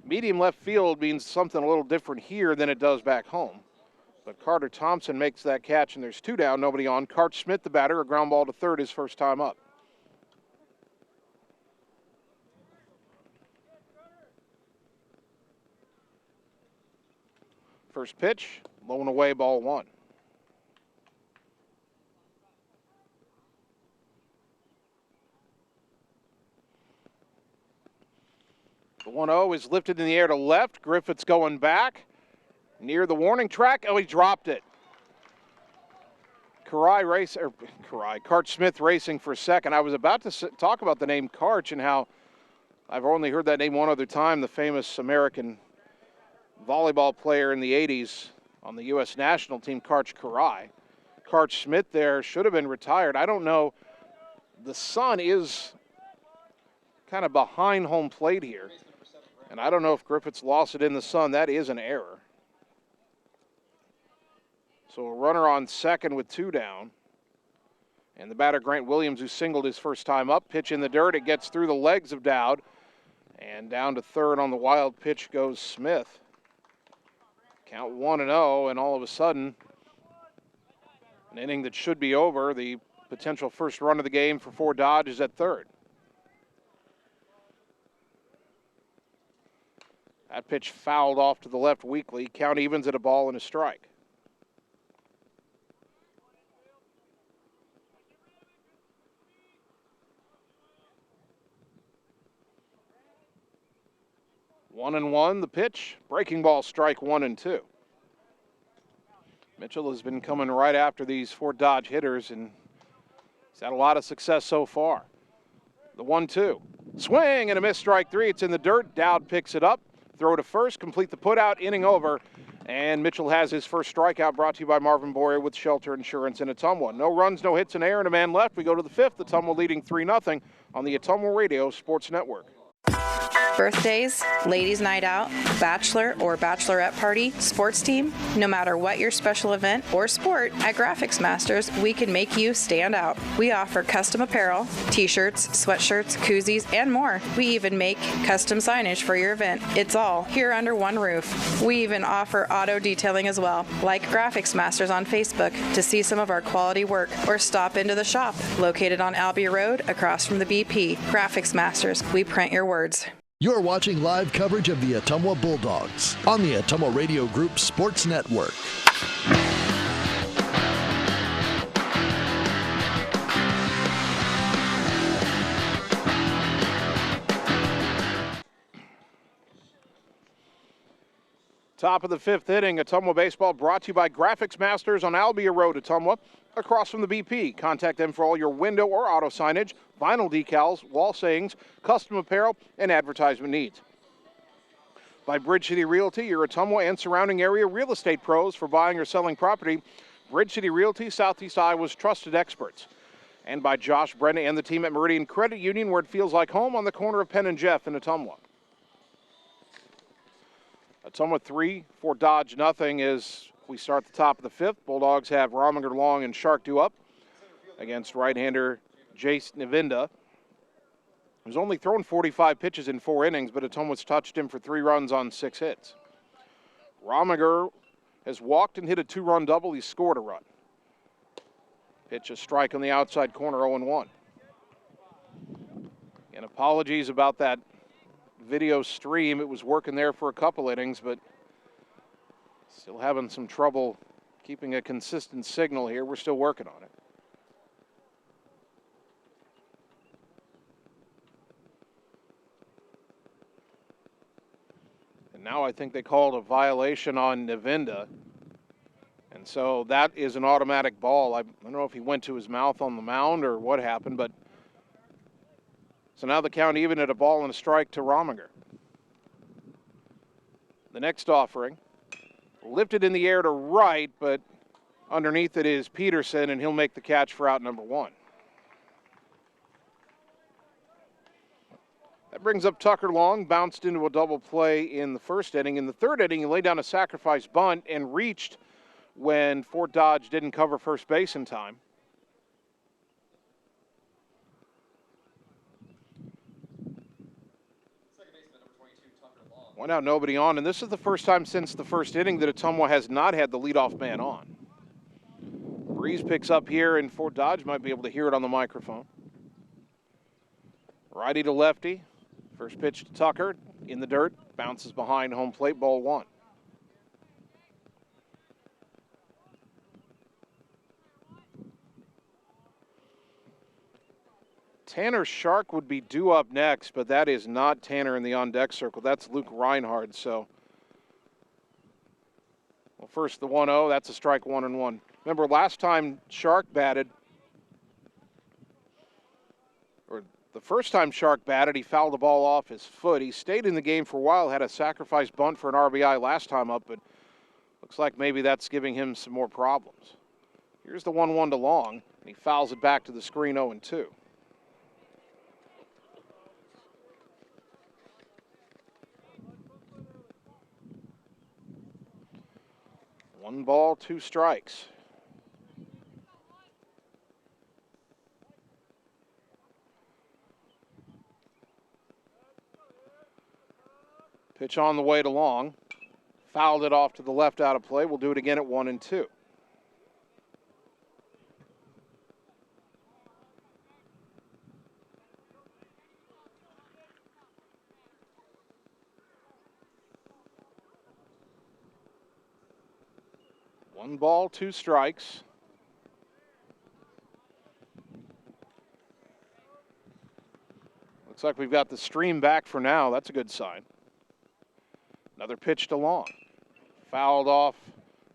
medium left field means something a little different here than it does back home. But Carter Thompson makes that catch, and there's two down, nobody on. Cart Smith, the batter, a ground ball to third, his first time up. First pitch, low and away, ball one. The 1-0 is lifted in the air to left. Griffith's going back near the warning track. Oh, he dropped it. Cart Smith racing for second. I was about to talk about the name Karch and how I've only heard that name one other time, the famous American volleyball player in the 80s on the U.S. national team, Karch Karai. Karch Smith there should have been retired. I don't know. The sun is kind of behind home plate here. And I don't know if Griffith's lost it in the sun. That is an error. So a runner on second with two down. And the batter, Grant Williams, who singled his first time up. Pitch in the dirt. It gets through the legs of Dowd. And down to third on the wild pitch goes Smith. Count 1-0, and all of a sudden, an inning that should be over. The potential first run of the game for Fort Dodge is at third. That pitch fouled off to the left weakly. Count evens at a ball and a strike. 1-1, the pitch. Breaking ball, strike 1-2. Mitchell has been coming right after these Fort Dodge hitters, and he's had a lot of success so far. The 1-2. Swing and a miss, strike three. It's in the dirt. Dowd picks it up. Throw to first, complete the putout, inning over. And Mitchell has his first strikeout, brought to you by Marvin Boyer with Shelter Insurance in Ottumwa. No runs, no hits in air, and a man left. We go to the fifth. Ottumwa leading 3-0 on the Ottumwa Radio Sports Network. Birthdays, ladies' night out, bachelor or bachelorette party, sports team, no matter what your special event or sport, at Graphics Masters, we can make you stand out. We offer custom apparel, t-shirts, sweatshirts, koozies, and more. We even make custom signage for your event. It's all here under one roof. We even offer auto detailing as well. Like Graphics Masters on Facebook to see some of our quality work, or stop into the shop located on Albee Road across from the BP. Graphics Masters, we print your words. You're watching live coverage of the Ottumwa Bulldogs on the Ottumwa Radio Group Sports Network. Top of the fifth inning, Ottumwa baseball brought to you by Graphics Masters on Albee Road, Ottumwa, across from the BP. Contact them for all your window or auto signage, vinyl decals, wall sayings, custom apparel, and advertisement needs. By Bridge City Realty, your Ottumwa and surrounding area real estate pros for buying or selling property. Bridge City Realty, Southeast Iowa's trusted experts. And by Josh Brenna and the team at Meridian Credit Union, where it feels like home, on the corner of Penn and Jeff in Ottumwa. Ottumwa 3, Fort Dodge nothing as we start the top of the fifth. Bulldogs have Rominger, Long, and Shark due up against right-hander Jace Navinda, who's only thrown 45 pitches in 4 innings, but Ottumwa's touched him for 3 runs on 6 hits. Rominger has walked and hit a 2-run double. He scored a run. Pitch a strike on the outside corner, 0-1. And apologies about that video stream. It was working there for a couple innings, but still having some trouble keeping a consistent signal here. We're still working on it. And now I think they called a violation on Navinda. And so that is an automatic ball. I don't know if he went to his mouth on the mound or what happened, but so now the count even at a ball and a strike to Rominger. The next offering, lifted in the air to right, but underneath it is Peterson, and he'll make the catch for out number 1. That brings up Tucker Long, bounced into a double play in the first inning. In the third inning, he laid down a sacrifice bunt and reached when Fort Dodge didn't cover first base in time. One out, nobody on, and this is the first time since the first inning that Ottumwa has not had the leadoff man on. Breeze picks up here, and Fort Dodge might be able to hear it on the microphone. Righty to lefty. First pitch to Tucker, in the dirt, bounces behind home plate, ball 1. Tanner Shark would be due up next, but that is not Tanner in the on-deck circle. That's Luke Reinhardt, so. Well, first the 1-0, that's a strike, 1-1. Remember last time Shark batted, or the first time Shark batted, he fouled the ball off his foot. He stayed in the game for a while, had a sacrifice bunt for an RBI last time up, but looks like maybe that's giving him some more problems. Here's the 1-1 to Long, and he fouls it back to the screen, 0-2. 1 ball, 2 strikes. Pitch on the way to Long. Fouled it off to the left out of play. We'll do it again at 1-2. One ball, 2 strikes. Looks like we've got the stream back for now. That's a good sign. Another pitch to Long. Fouled off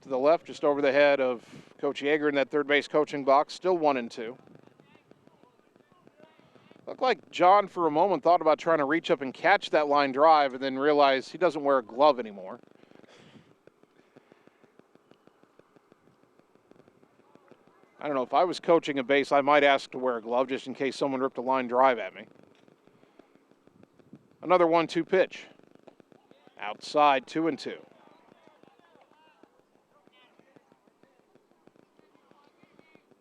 to the left, just over the head of Coach Yeager in that third base coaching box. Still 1-2. Looked like John for a moment thought about trying to reach up and catch that line drive and then realized he doesn't wear a glove anymore. I don't know, if I was coaching a base, I might ask to wear a glove just in case someone ripped a line drive at me. Another 1-2 pitch. Outside, 2-2.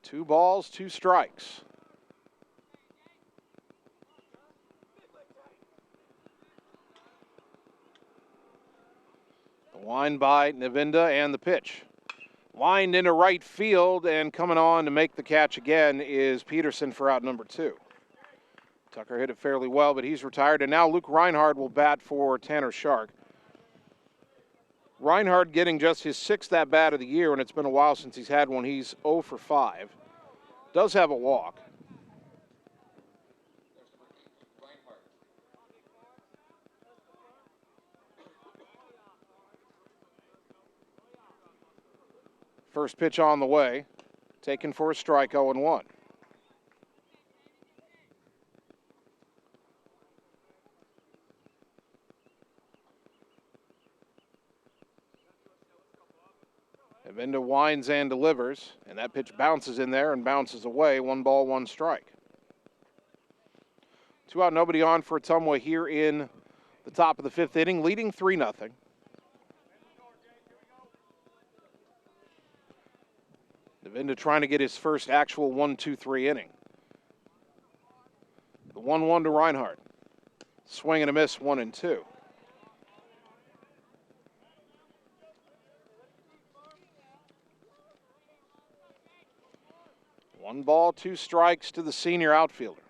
Two balls, 2 strikes. The line by Navinda and the pitch. Lined into right field, and coming on to make the catch again is Peterson for out number 2. Tucker hit it fairly well, but he's retired, and now Luke Reinhardt will bat for Tanner Shark. Reinhardt getting just his 6th at-bat of the year, and it's been a while since he's had one. He's 0 for 5. Does have a walk. First pitch on the way, taken for a strike, 0-1. Navinda winds and delivers, and that pitch bounces in there and bounces away. 1 ball, 1 strike. 2 out, nobody on for Ottumwa here in the top of the 5th inning, leading 3-0. Navinda trying to get his first actual 1-2-3 inning. The 1-1 to Reinhardt. Swing and a miss, 1-2. ball, 2 strikes to the senior outfielder.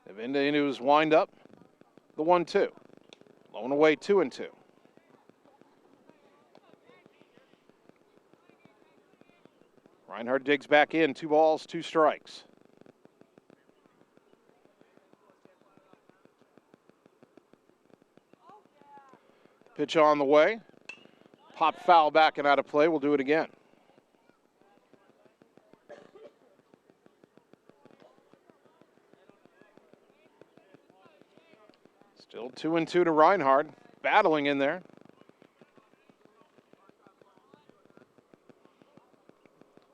Navinda into his windup, the 1-2. Low and away, 2-2. Reinhardt digs back in, 2 balls, 2 strikes. Pitch on the way. Pop foul back and out of play. We'll do it again. Still 2-2 to Reinhardt. Battling in there.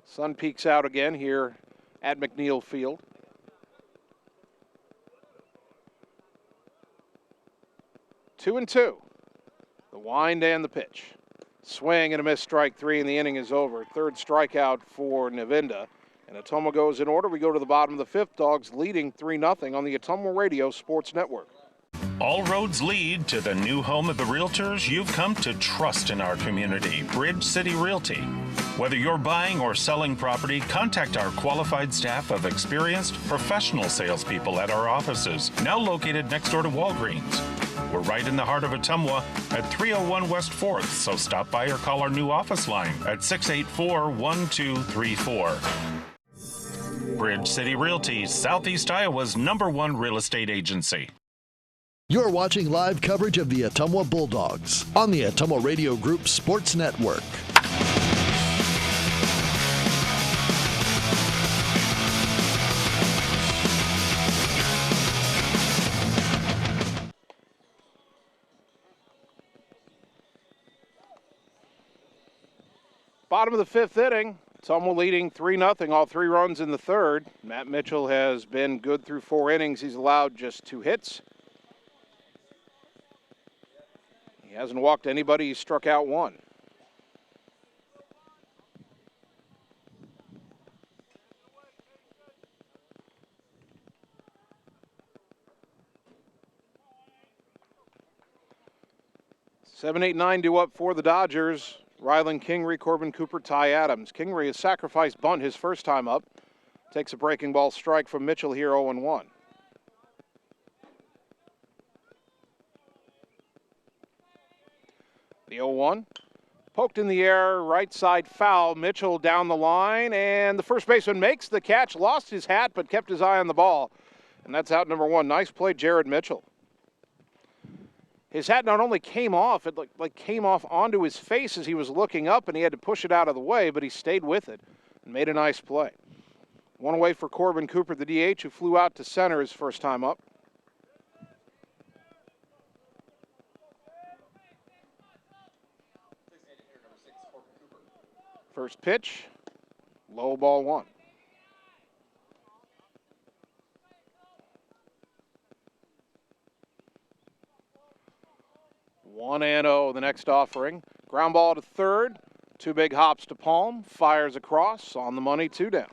Sun peeks out again here at McNeil Field. Two and two. The wind and the pitch. Swing and a miss, strike 3, and the inning is over. 3rd strikeout for Navinda. And Ottumwa goes in order. We go to the bottom of the 5th. Dogs leading 3-0 on the Ottumwa Radio Sports Network. All roads lead to the new home of the realtors you've come to trust in our community, Bridge City Realty. Whether you're buying or selling property, contact our qualified staff of experienced professional salespeople at our offices, now located next door to Walgreens. We're right in the heart of Ottumwa at 301 West 4th, so stop by or call our new office line at 684-1234. Bridge City Realty, Southeast Iowa's #1 real estate agency. You're watching live coverage of the Ottumwa Bulldogs on the Ottumwa Radio Group Sports Network. Bottom of the 5th inning. Ottumwa leading 3-0, all 3 runs in the 3rd. Matt Mitchell has been good through 4 innings. He's allowed just 2 hits. He hasn't walked anybody. He struck out 1. Seven, 8, 9 due up for the Dodgers. Rylan Kingery, Corbin Cooper, Ty Adams. Kingery has sacrificed bunt his first time up. Takes a breaking ball strike from Mitchell here, 0-1. The 0-1. Poked in the air, right side foul. Mitchell down the line, and the first baseman makes the catch. Lost his hat, but kept his eye on the ball. And that's out number 1. Nice play, Jared Mitchell. His hat not only came off, it came off onto his face as he was looking up, and he had to push it out of the way, but he stayed with it and made a nice play. 1 away for Corbin Cooper, the DH, who flew out to center his first time up. First pitch, low, ball 1. One and 0, the next offering. Ground ball to 3rd. 2 big hops to Palm. Fires across, on the money, 2 down.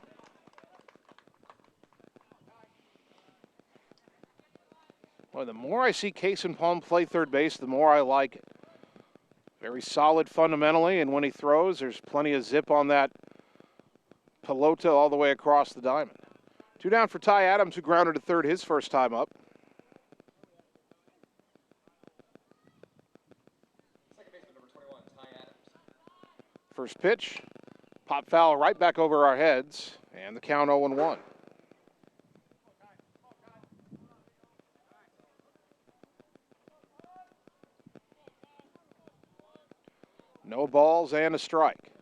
Boy, the more I see Case and Palm play third base, the more I like it. Very solid fundamentally, and when he throws, there's plenty of zip on that pelota all the way across the diamond. 2 down for Ty Adams, who grounded to 3rd his first time up. First pitch, pop foul right back over our heads, and the count 0-1. No balls and a strike.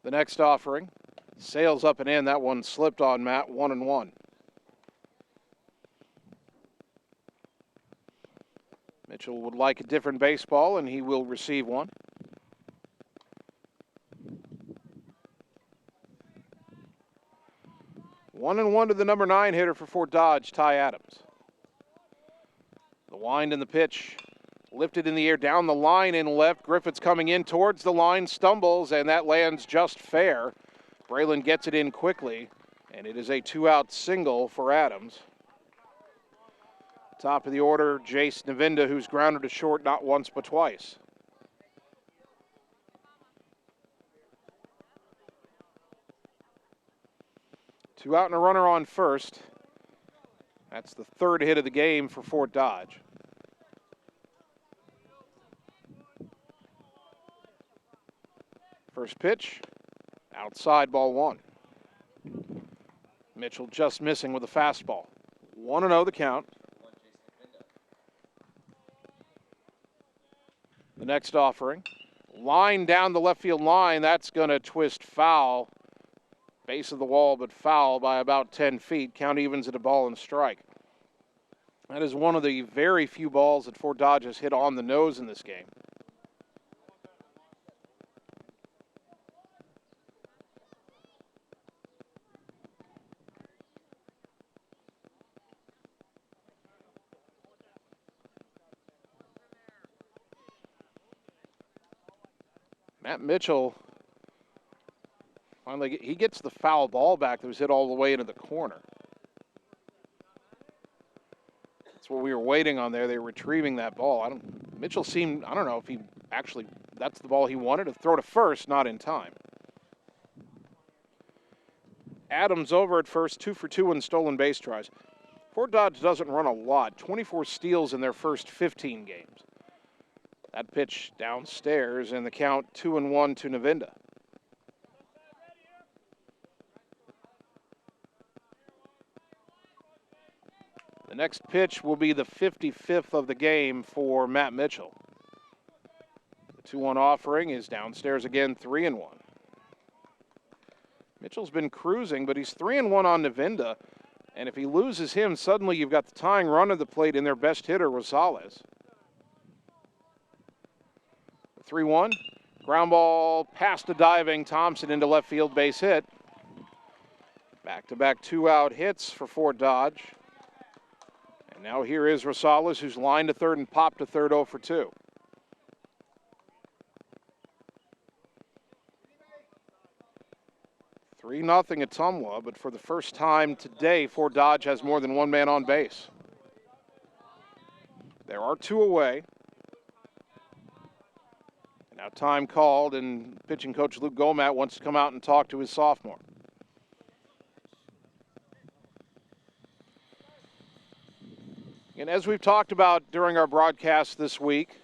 The next offering, sails up and in. That one slipped on Matt, 1-1. Mitchell would like a different baseball, and he will receive one. One and 1 to the number 9 hitter for Fort Dodge, Ty Adams. The wind and the pitch, lifted in the air down the line in left. Griffiths coming in towards the line, stumbles, and that lands just fair. Braylon gets it in quickly, and it is a 2-out single for Adams. Top of the order, Jace Navinda, who's grounded to short not once but twice. Two out and a runner on first. That's the third hit of the game for Fort Dodge. First pitch, outside, ball one. Mitchell just missing with a fastball. 1-0 the count. The next offering, line down the left field line, that's going to twist foul. Base of the wall, but foul by about 10 feet. Count evens at a ball and strike. That is one of the very few balls that Fort Dodge has hit on the nose in this game. Matt Mitchell, finally, he gets the foul ball back that was hit all the way into the corner. That's what we were waiting on there. They were retrieving that ball. Mitchell seemed, I don't know if he actually, that's the ball he wanted to throw to first, not in time. Adams over at first, 2 for 2 in stolen base tries. Fort Dodge doesn't run a lot, 24 steals in their first 15 games. That pitch downstairs, and the count 2-1 to Navinda. The next pitch will be the 55th of the game for Matt Mitchell. The 2-1 offering is downstairs again, 3-1. Mitchell's been cruising, but he's 3-1 on Navinda. And if he loses him, suddenly you've got the tying run of the plate in their best hitter, Rosales. 3-1, ground ball past a diving Thompson into left field, base hit. Back-to-back 2-out hits for Fort Dodge. And now here is Rosales, who's lined to third and popped to third, 0 for 2. Three 0 Ottumwa, but for the first time today, Fort Dodge has more than one man on base. There are 2 away. Now time called, and pitching coach Luke Gomat wants to come out and talk to his sophomore. And as we've talked about during our broadcast this week,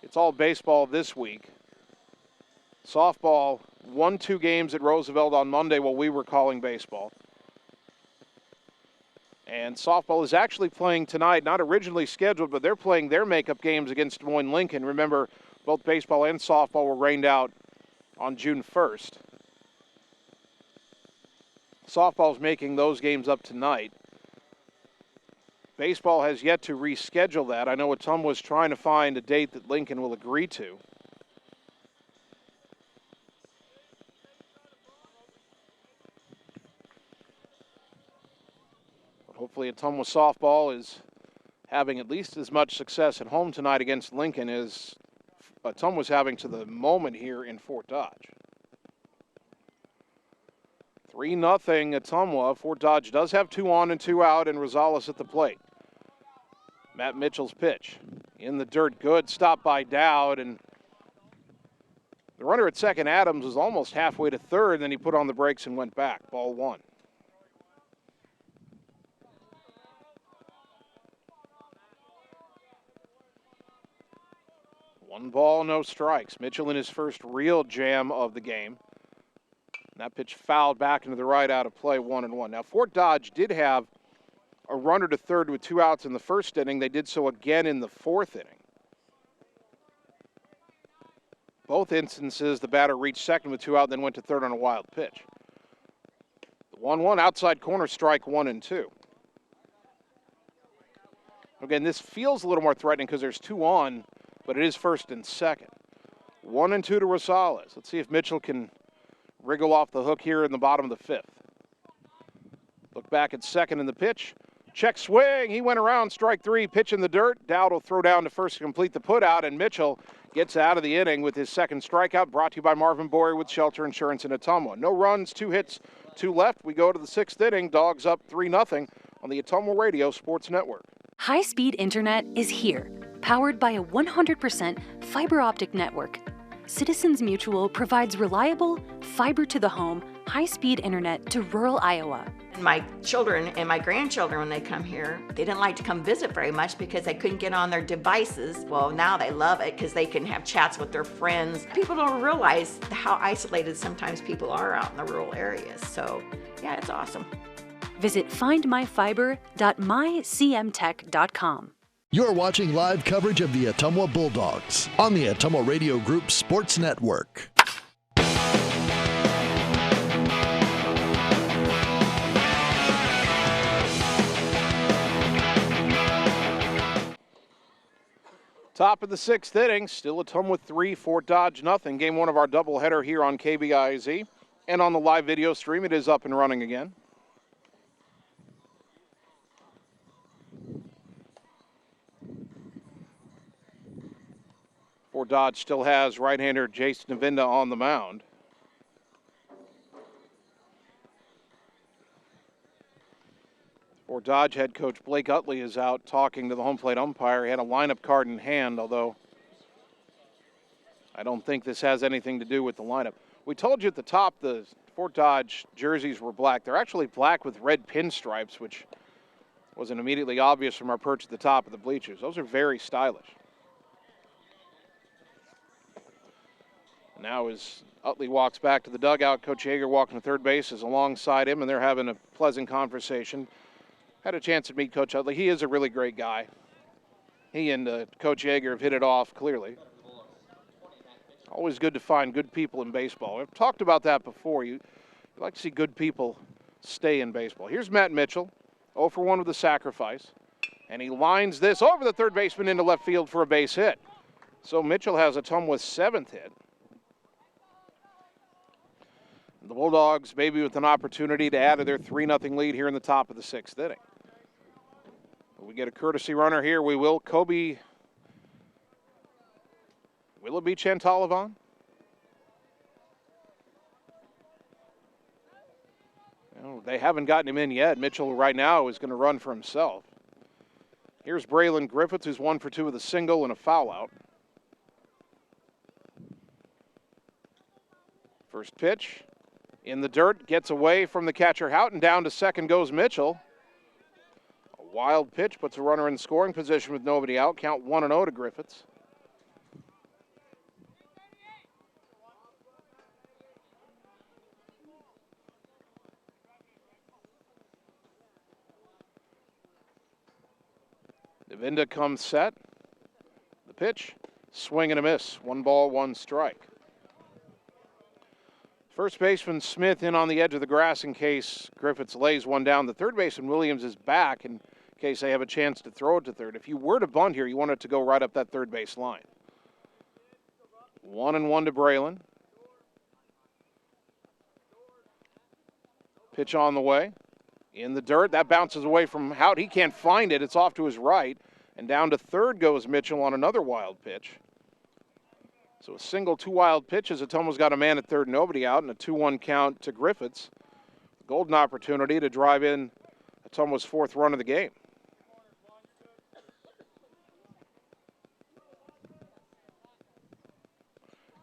it's all baseball this week. Softball won 2 games at Roosevelt on Monday while we were calling baseball. And softball is actually playing tonight, not originally scheduled, but they're playing their makeup games against Des Moines Lincoln. Remember, both baseball and softball were rained out on June 1st. Softball's making those games up tonight. Baseball has yet to reschedule that. I know Ottumwa's trying to find a date that Lincoln will agree to. Hopefully Ottumwa softball is having at least as much success at home tonight against Lincoln as Ottumwa's having to the moment here in Fort Dodge. 3-0 Ottumwa. Fort Dodge does have 2 on and 2 out, and Rosales at the plate. Matt Mitchell's pitch in the dirt, good, stopped by Dowd, and the runner at second, Adams, was almost halfway to third, and then he put on the brakes and went back. Ball 1. One ball, no strikes. Mitchell in his first real jam of the game. And that pitch fouled back into the right, out of play, 1-1. Now, Fort Dodge did have a runner to third with 2 outs in the first inning. They did so again in the 4th inning. Both instances, the batter reached second with 2 out, then went to third on a wild pitch. The 1-1 outside corner, strike 1 and 2. Again, this feels a little more threatening because there's 2 on, but it is first and second. 1 and 2 to Rosales. Let's see if Mitchell can wriggle off the hook here in the bottom of the 5th. Look back at second in the pitch. Check swing. He went around, strike 3, pitch in the dirt. Dowd will throw down to first to complete the putout, and Mitchell gets out of the inning with his second strikeout, brought to you by Marvin Bory with Shelter Insurance in Ottumwa. No runs, 2 hits, 2 left. We go to the 6th inning. Dogs up 3-0 on the Ottumwa Radio Sports Network. High-speed internet is here, powered by a 100% fiber optic network. Citizens Mutual provides reliable, fiber-to-the-home, high-speed internet to rural Iowa. My children and my grandchildren, when they come here, they didn't like to come visit very much because they couldn't get on their devices. Well, now they love it because they can have chats with their friends. People don't realize how isolated sometimes people are out in the rural areas. So, yeah, it's awesome. Visit findmyfiber.mycmtech.com. You're watching live coverage of the Ottumwa Bulldogs on the Ottumwa Radio Group Sports Network. Top of the 6th inning, still Ottumwa 3, Fort Dodge nothing. Game 1 of our doubleheader here on KBIZ. And on the live video stream, it is up and running again. Fort Dodge still has right-hander Jason Navinda on the mound. Fort Dodge head coach Blake Utley is out talking to the home plate umpire. He had a lineup card in hand, although I don't think this has anything to do with the lineup. We told you at the top the Fort Dodge jerseys were black. They're actually black with red pinstripes, which wasn't immediately obvious from our perch at the top of the bleachers. Those are very stylish. Now as Utley walks back to the dugout, Coach Yeager walking to third base is alongside him, and they're having a pleasant conversation. Had a chance to meet Coach Utley. He is a really great guy. He and Coach Yeager have hit it off clearly. Always good to find good people in baseball. We've talked about that before. You like to see good people stay in baseball. Here's Matt Mitchell, 0 for 1 with a sacrifice. And he lines this over the third baseman into left field for a base hit. So Mitchell has Ottumwa's 7th hit. The Bulldogs maybe with an opportunity to add to their 3-0 lead here in the top of the 6th inning. We get a courtesy runner here. We will. Kobe, will it be Chantalavon? No, they haven't gotten him in yet. Mitchell right now is going to run for himself. Here's Braylon Griffiths, who's 1 for 2 with a single and a foul out. First pitch. In the dirt, gets away from the catcher Houghton. Down to second goes Mitchell. A wild pitch puts a runner in scoring position with nobody out. Count 1-0 to Griffiths. Navinda comes set. The pitch, swing and a miss. 1 ball, 1 strike. First baseman Smith in on the edge of the grass in case Griffiths lays one down. The third baseman Williams is back in case they have a chance to throw it to third. If you were to bunt here, you want it to go right up that third base line. 1-1 to Braylon. Pitch on the way. In the dirt. That bounces away from Hout. He can't find it. It's off to his right. And down to third goes Mitchell on another wild pitch. So a single, 2 wild pitches. Ottumwa's got a man at third, nobody out, and a 2-1 count to Griffiths. Golden opportunity to drive in Ottumwa's 4th run of the game.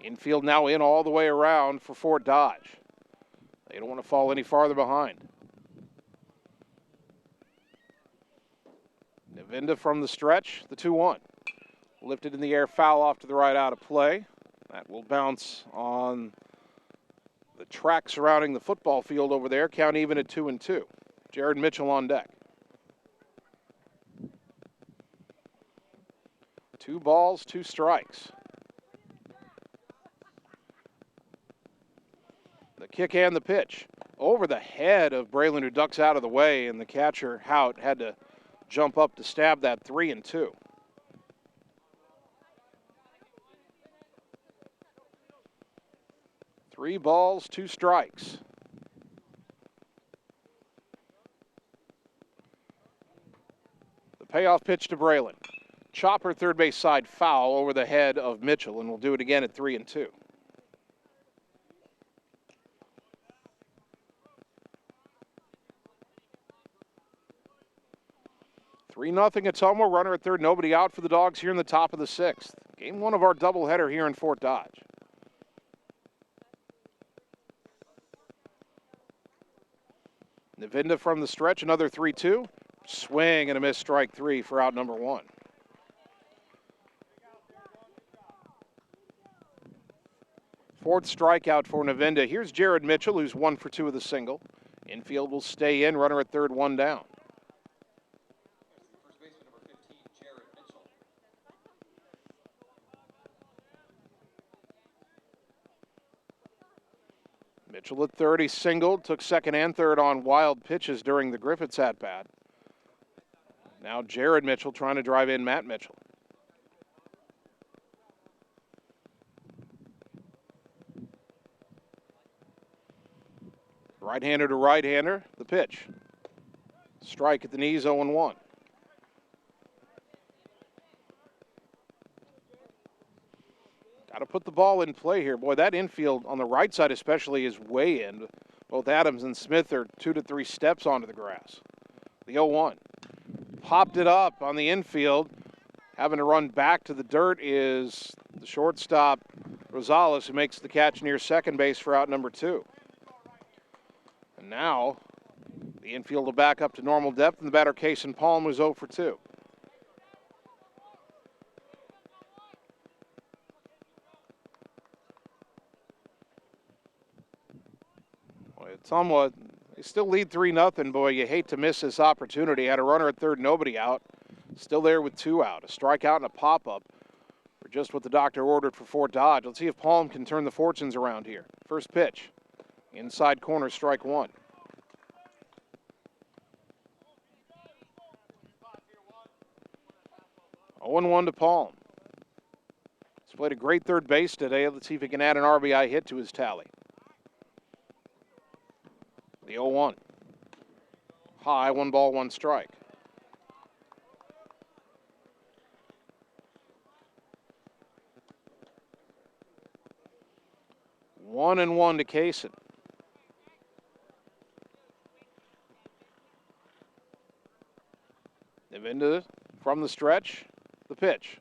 Infield now in all the way around for Fort Dodge. They don't want to fall any farther behind. Navinda from the stretch, the 2-1. Lifted in the air, foul off to the right, out of play. That will bounce on the track surrounding the football field over there. Count even at 2-2. Jared Mitchell on deck. 2 balls, 2 strikes. The kick and the pitch. Over the head of Braylon, who ducks out of the way, and the catcher, Hout, had to jump up to stab that 3-2. 3 balls, 2 strikes. The payoff pitch to Braylon. Chopper third base side foul over the head of Mitchell, and we'll do it again at 3-2. 3-0 Ottumwa, runner at third, nobody out for the Dogs here in the top of the 6th. Game 1 of our doubleheader here in Fort Dodge. Navinda from the stretch, another 3-2. Swing and a miss, strike 3 for out number 1. Fourth strikeout for Navinda. Here's Jared Mitchell, who's 1 for 2 with a single. Infield will stay in, runner at third, 1 down. First baseman number 15, Jared Mitchell. Mitchell at third, he singled, took second and third on wild pitches during the Griffiths at-bat. Now Jared Mitchell trying to drive in Matt Mitchell. Right-hander to right-hander, the pitch. Strike at the knees, 0-1. Got to put the ball in play here. Boy, that infield on the right side especially is way in. Both Adams and Smith are 2 to 3 steps onto the grass. The 0-1. Popped it up on the infield. Having to run back to the dirt is the shortstop, Rosales, who makes the catch near second base for out number 2. And now the infield will back up to normal depth, and the batter, Kason Palm, was 0 for 2. Ottumwa, they still lead 3-0. Boy, you hate to miss this opportunity. Had a runner at third, nobody out. Still there with 2 out. A strikeout and a pop-up for just what the doctor ordered for Fort Dodge. Let's see if Palm can turn the fortunes around here. First pitch. Inside corner, strike 1. Oh, 0-1 to Palm. He's played a great third base today. Let's see if he can add an RBI hit to his tally. The 0-1. High, 1 ball, 1 strike. One and 1 to Kaysen. Navinda from the stretch, the pitch.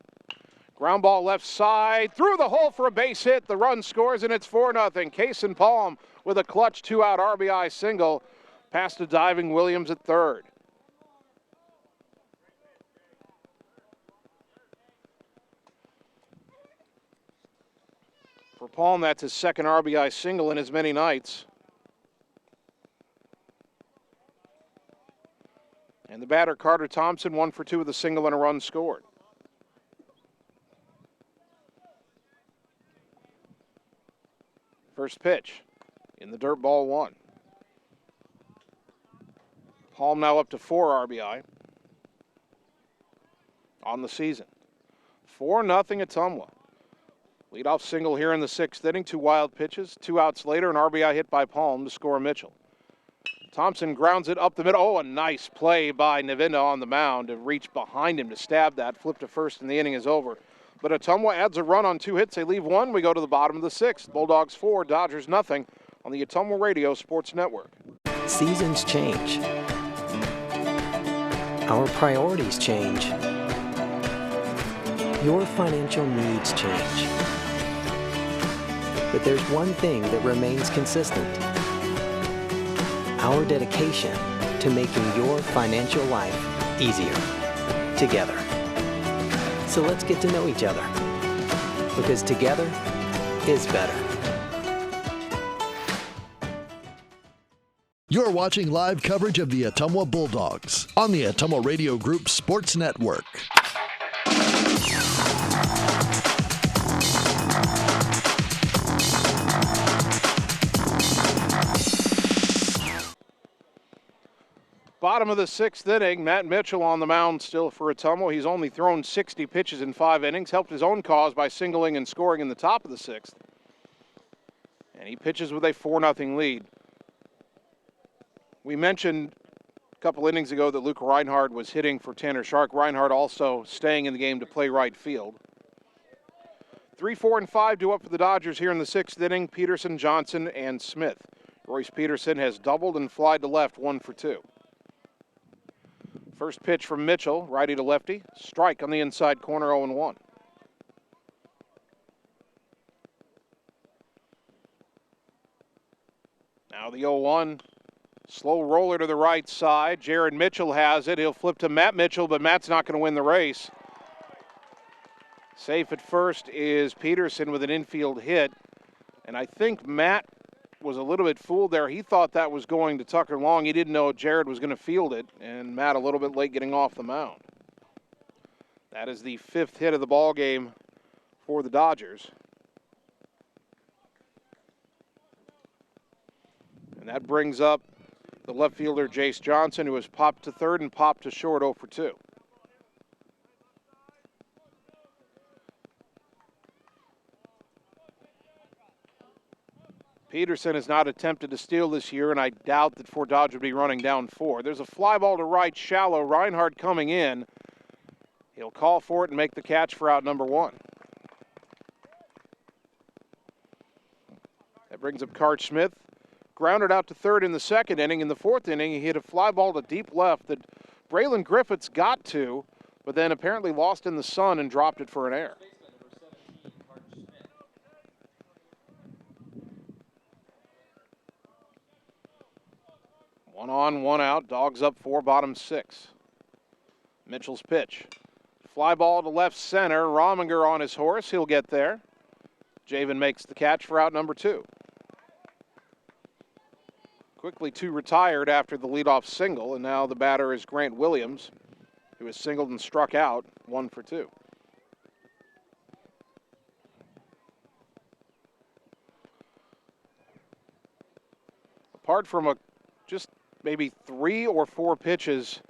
Ground ball left side, through the hole for a base hit. The run scores, and it's 4-0. Kason Palm with a clutch 2-out RBI single past a diving Williams at third. For Palm, that's his second RBI single in as many nights. And the batter, Carter Thompson, 1 for 2 with a single and a run scored. First pitch in the dirt, ball 1. Palm now up to 4 RBI on the season. 4-0 Ottumwa. Leadoff single here in the 6th inning, 2 wild pitches, 2 outs later, an RBI hit by Palm to score Mitchell. Thompson grounds it up the middle. Oh, a nice play by Navinda on the mound to reach behind him to stab that. Flip to first and the inning is over. But Ottumwa adds a run on 2 hits. They leave 1. We go to the bottom of the 6th. Bulldogs 4, Dodgers 0 on the Ottumwa Radio Sports Network. Seasons change. Our priorities change. Your financial needs change. But there's one thing that remains consistent. Our dedication to making your financial life easier together. So let's get to know each other, because together is better. You're watching live coverage of the Ottumwa Bulldogs on the Ottumwa Radio Group Sports Network. Bottom of the 6th inning, Matt Mitchell on the mound still for Ottumwa. He's only thrown 60 pitches in 5 innings, helped his own cause by singling and scoring in the top of the 6th. And he pitches with a 4-0 lead. We mentioned a couple innings ago that Luke Reinhardt was hitting for Tanner Shark. Reinhardt also staying in the game to play right field. 3, 4, and 5 due up for the Dodgers here in the 6th inning. Peterson, Johnson, and Smith. Royce Peterson has doubled and flied to left, 1 for 2. First pitch from Mitchell, righty to lefty. Strike on the inside corner, 0-1. Now the 0-1. Slow roller to the right side. Jared Mitchell has it. He'll flip to Matt Mitchell, but Matt's not going to win the race. Safe at first is Peterson with an infield hit. And I think Matt was a little bit fooled there. He thought that was going to Tucker Long. He didn't know Jared was going to field it, and Matt a little bit late getting off the mound. That is the 5th hit of the ball game for the Dodgers. And that brings up the left fielder, Jace Johnson, who has popped to third and popped to short, 0 for 2. Peterson has not attempted to steal this year, and I doubt that Fort Dodge would be running down 4. There's a fly ball to right, shallow. Reinhardt coming in. He'll call for it and make the catch for out number 1. That brings up Cart Smith. Grounded out to third in the 2nd inning. In the 4th inning, he hit a fly ball to deep left that Braylon Griffiths got to, but then apparently lost in the sun and dropped it for an error. One on, one out. Dogs up 4, bottom 6. Mitchell's pitch. Fly ball to left center. Rominger on his horse. He'll get there. Javen makes the catch for out number 2. Quickly 2 retired after the leadoff single, and now the batter is Grant Williams, who has singled and struck out, 1 for 2. Apart from just maybe 3 or 4 pitches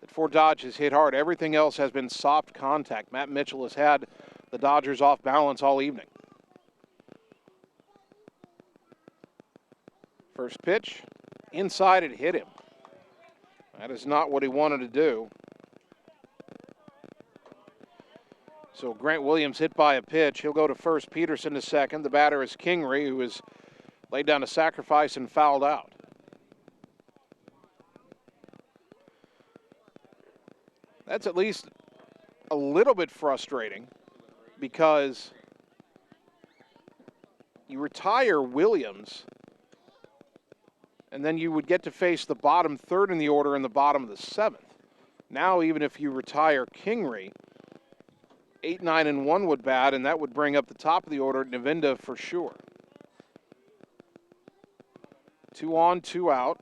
that Fort Dodge has hit hard, everything else has been soft contact. Matt Mitchell has had the Dodgers off balance all evening. First pitch, inside, it hit him. That is not what he wanted to do. So Grant Williams hit by a pitch. He'll go to first, Peterson to second. The batter is Kingery, who has laid down a sacrifice and fouled out. That's at least a little bit frustrating because you retire Williams, and then you would get to face the bottom 3rd in the order and the bottom of the 7th. Now, even if you retire Kingery, 8, 9, and 1 would bat, and that would bring up the top of the order at Navinda for sure. 2 on, 2 out.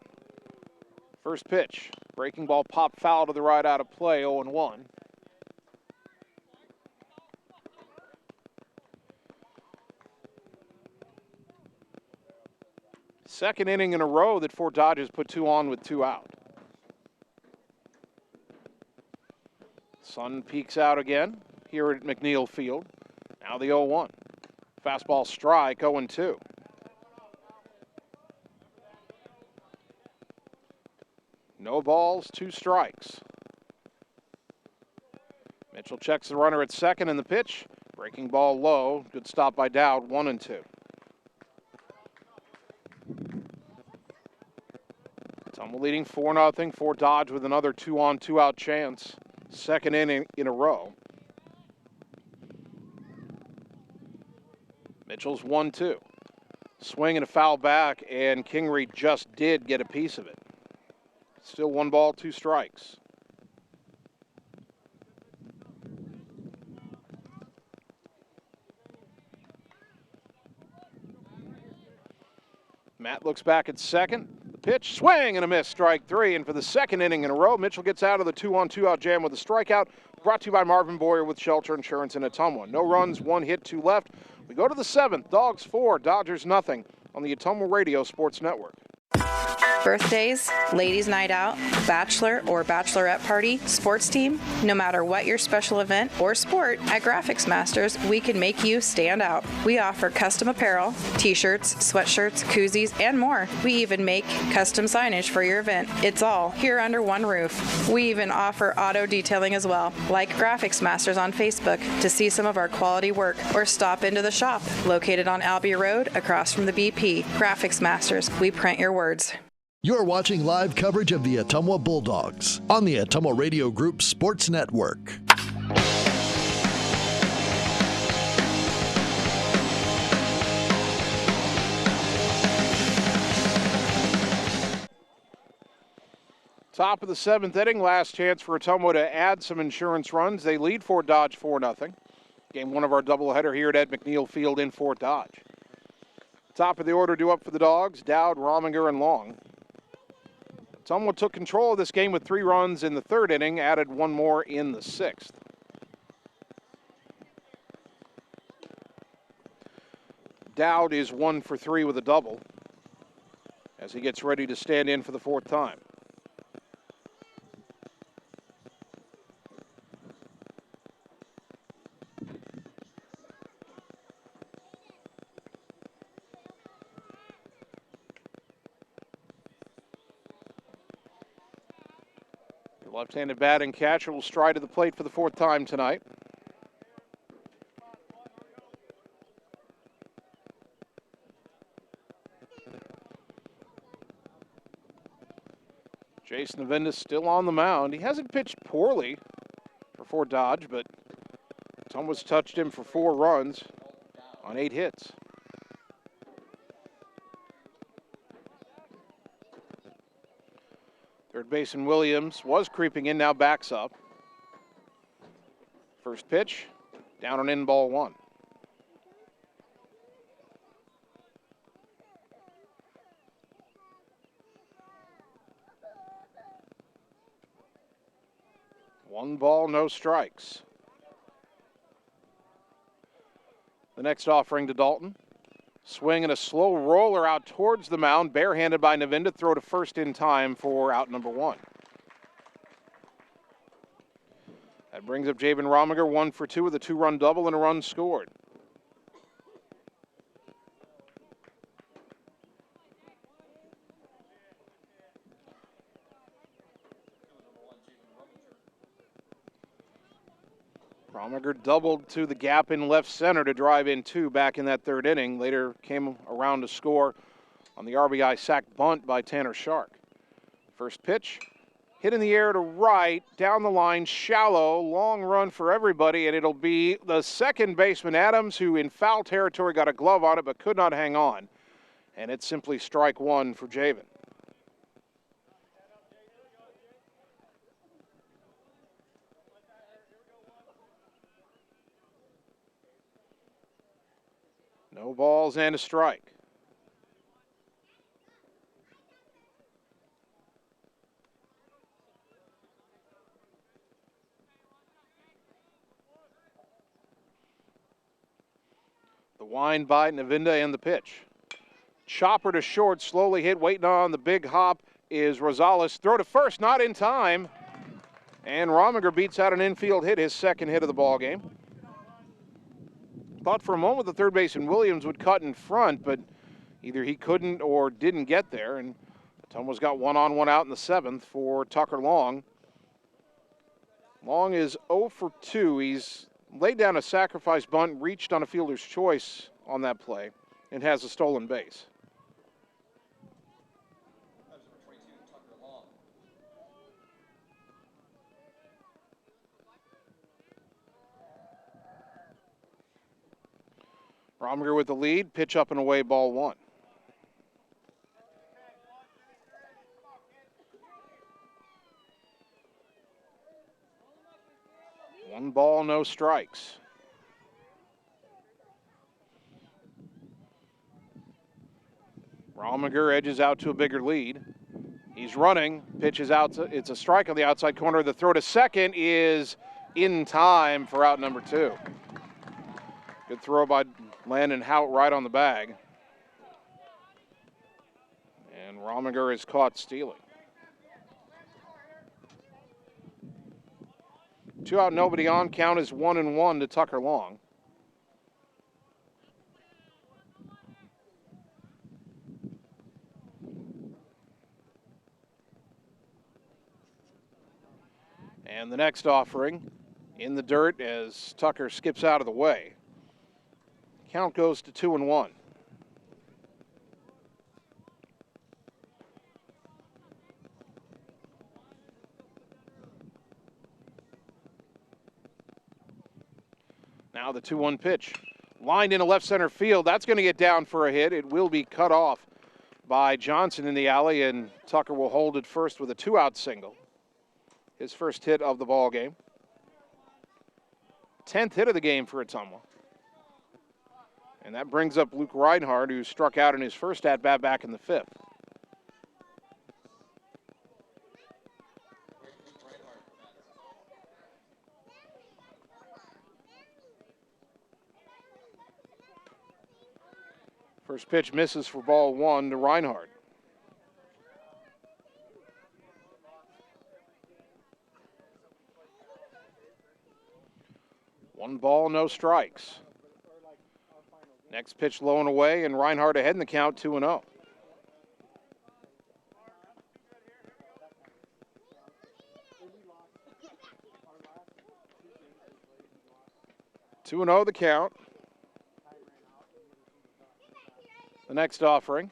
First pitch. Breaking ball popped foul to the right out of play, 0-1. Second inning in a row that Fort Dodge has put 2 on with 2 out. Sun peeks out again here at McNeil Field. Now the 0-1. Fastball strike, 0-2. No balls, 2 strikes. Mitchell checks the runner at second in the pitch. Breaking ball low. Good stop by Dowd, 1-2. Ottumwa leading 4-0. Fort Dodge with another 2 on, 2 out chance. Second inning in a row. Mitchell's 1-2. Swing and a foul back, and Kingery just did get a piece of it. Still 1 ball, 2 strikes. Matt looks back at second. The pitch, swing and a miss, strike 3. And for the second inning in a row, Mitchell gets out of the 2 on, 2 out jam with a strikeout. Brought to you by Marvin Boyer with Shelter Insurance in Ottumwa. No runs, 1 hit, 2 left. We go to the 7th. Dogs 4, Dodgers nothing on the Ottumwa Radio Sports Network. Birthdays, ladies' night out, bachelor or bachelorette party, sports team, no matter what your special event or sport, at Graphics Masters, we can make you stand out. We offer custom apparel, t-shirts, sweatshirts, koozies, and more. We even make custom signage for your event. It's all here under one roof. We even offer auto detailing as well. Like Graphics Masters on Facebook to see some of our quality work, or stop into the shop, located on Albee Road across from the BP. Graphics Masters, we print your words. You're watching live coverage of the Ottumwa Bulldogs on the Ottumwa Radio Group Sports Network. Top of the 7th inning, last chance for Ottumwa to add some insurance runs. They lead Fort Dodge 4-0. Game 1 of our doubleheader here at Ed McNeil Field in Fort Dodge. Top of the order due up for the Dogs, Dowd, Rominger, and Long. Ottumwa took control of this game with 3 runs in the 3rd inning, added 1 more in the 6th. Dowd is 1 for 3 with a double as he gets ready to stand in for the 4th time. Left-handed batting catcher will stride to the plate for the 4th time tonight. Jason Avinda still on the mound. He hasn't pitched poorly for Fort Dodge, but Ottumwa's touched him for 4 runs on 8 hits. Third baseman Williams was creeping in, now backs up. First pitch, down and in, ball 1. One ball, no strikes. The next offering to Dalton. Swing and a slow roller out towards the mound, barehanded by Navinda, throw to first in time for out number 1. That brings up Jabin Rominger, 1 for 2 with a 2-run double and a run scored. Rominger doubled to the gap in left center to drive in 2 back in that 3rd inning. Later came around to score on the RBI sac bunt by Tanner Shark. First pitch, hit in the air to right, down the line, shallow, long run for everybody, and it'll be the second baseman, Adams, who in foul territory got a glove on it but could not hang on. And it's simply strike 1 for Javen. No balls and a strike. The wind by Navinda and the pitch. Chopper to short, slowly hit, waiting on the big hop is Rosales. Throw to first, not in time. And Rominger beats out an infield hit, his 2nd hit of the ball game. Thought for a moment the third baseman Williams would cut in front, but either he couldn't or didn't get there. And Ottumwa's got 1 on, 1 out in the 7th for Tucker Long. Long is 0 for 2. He's laid down a sacrifice bunt, reached on a fielder's choice on that play, and has a stolen base. Rominger with the lead, pitch up and away, ball 1. One ball, no strikes. Rominger edges out to a bigger lead. He's running, pitches out, it's a strike on the outside corner. The throw to second is in time for out number 2. Good throw by Landon Hout right on the bag. And Rominger is caught stealing. 2 out, nobody on. Count is 1-1 to Tucker Long. And the next offering in the dirt as Tucker skips out of the way. Count goes to 2-1. Now the 2-1 pitch. Lined into left center field. That's going to get down for a hit. It will be cut off by Johnson in the alley, and Tucker will hold it first with a 2-out single. His first hit of the ball game. 10th hit of the game for Ottumwa. And that brings up Luke Reinhardt, who struck out in his first at-bat back in the 5th. First pitch misses for ball 1 to Reinhardt. One ball, no strikes. Next pitch low and away, and Reinhardt ahead in the count, 2-0. Two and 0 the count. The next offering,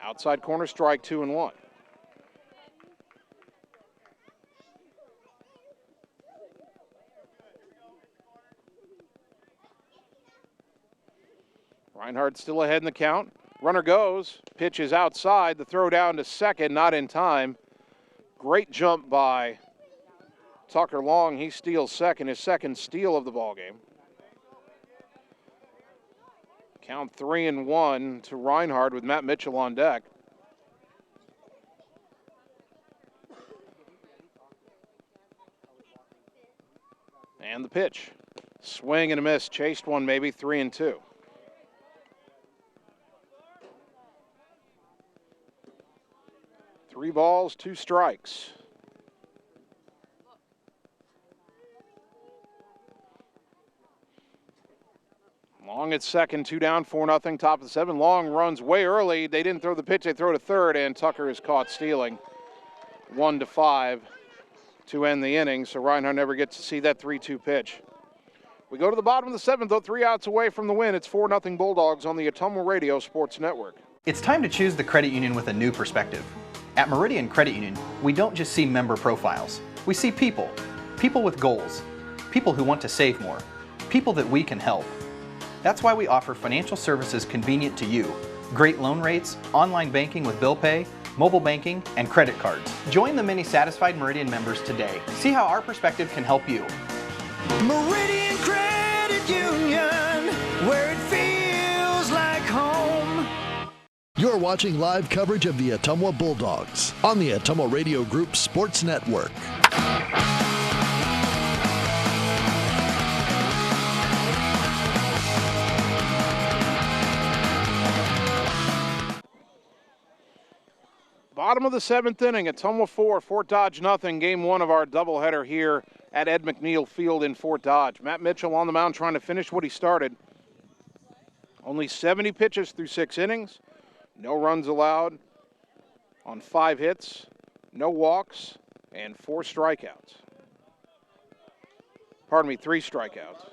outside corner strike, 2-1. Reinhardt still ahead in the count. Runner goes, pitch is outside, the throw down to second, not in time. Great jump by Tucker Long. He steals second, his second steal of the ballgame. Count 3-1 to Reinhardt with Matt Mitchell on deck. And the pitch. Swing and a miss, chased one maybe, 3-2. Three balls, two strikes. Long at second, 2 down, 4-0, top of the 7. Long runs way early. They didn't throw the pitch, they throw to third, and Tucker is caught stealing. 1-5 to end the inning, so Reinhardt never gets to see that 3-2 pitch. We go to the bottom of the 7th, though, 3 outs away from the win. It's 4-0 Bulldogs on the Ottumwa Radio Sports Network. It's time to choose the credit union with a new perspective. At Meridian Credit Union, we don't just see member profiles. We see people. People with goals. People who want to save more. People that we can help. That's why we offer financial services convenient to you. Great loan rates, online banking with bill pay, mobile banking, and credit cards. Join the many satisfied Meridian members today. See how our perspective can help you. Meridian Credit Union, where it feels like home. You're watching live coverage of the Ottumwa Bulldogs on the Ottumwa Radio Group Sports Network. Bottom of the 7th inning, Ottumwa 4, Fort Dodge nothing. Game 1 of our doubleheader here at Ed McNeil Field in Fort Dodge. Matt Mitchell on the mound trying to finish what he started. Only 70 pitches through 6 innings. No runs allowed on 5 hits, no walks, and 4 strikeouts. Pardon me, 3 strikeouts.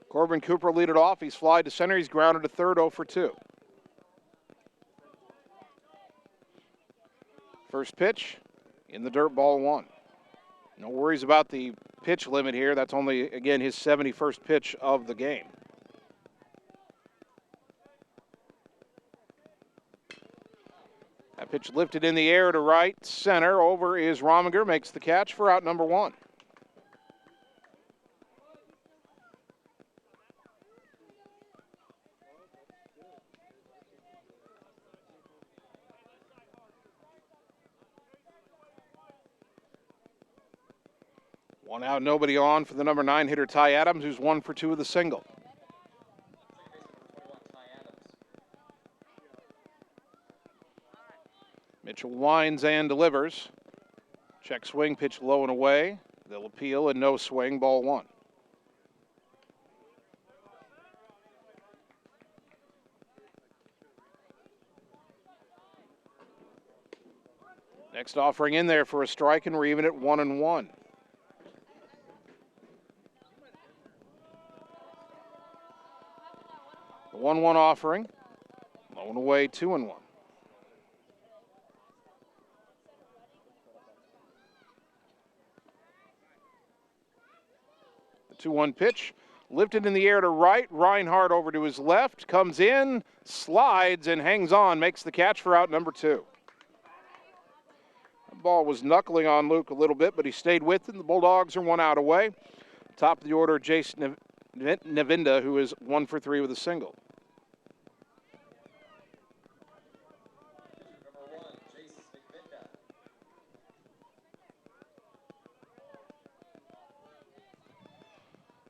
Corbin Cooper lead it off. He's fly to center. He's grounded to third, 0 for 2. First pitch in the dirt, ball 1. No worries about the pitch limit here. That's only, again, his 71st pitch of the game. That pitch lifted in the air to right center. Over is Rominger, makes the catch for out number 1. One out, nobody on for the number 9 hitter, Ty Adams, who's 1 for 2 with a single. Mitchell winds and delivers. Check swing, pitch low and away. They'll appeal and no swing, ball 1. Next offering in there for a strike, and we're even at 1-1. The 1-1 offering, low and away, 2-1. 2-1 pitch. Lifted in the air to right. Reinhardt over to his left. Comes in, slides, and hangs on. Makes the catch for out number 2. The ball was knuckling on Luke a little bit, but he stayed with it. The Bulldogs are 1 out away. Top of the order, Jason Navinda, who is 1 for 3 with a single.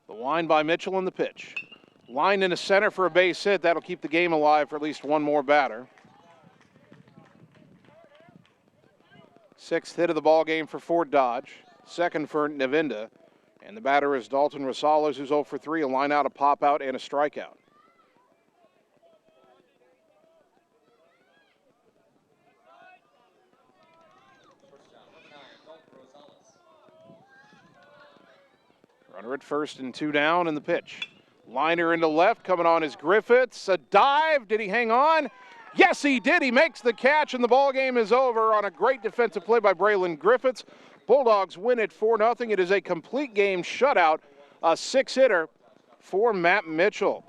The line by Mitchell in the pitch. Line into center for a base hit. That'll keep the game alive for at least one more batter. 6th hit of the ball game for Fort Dodge. 2nd for Navinda. And the batter is Dalton Rosales, who's 0 for 3. A line out, a pop out, and a strikeout. Runner at first and 2 down in the pitch. Liner into left, coming on is Griffiths. A dive, did he hang on? Yes, he did. He makes the catch, and the ball game is over on a great defensive play by Braylon Griffiths. Bulldogs win it 4-0. It is a complete game shutout, a 6-hitter for Matt Mitchell.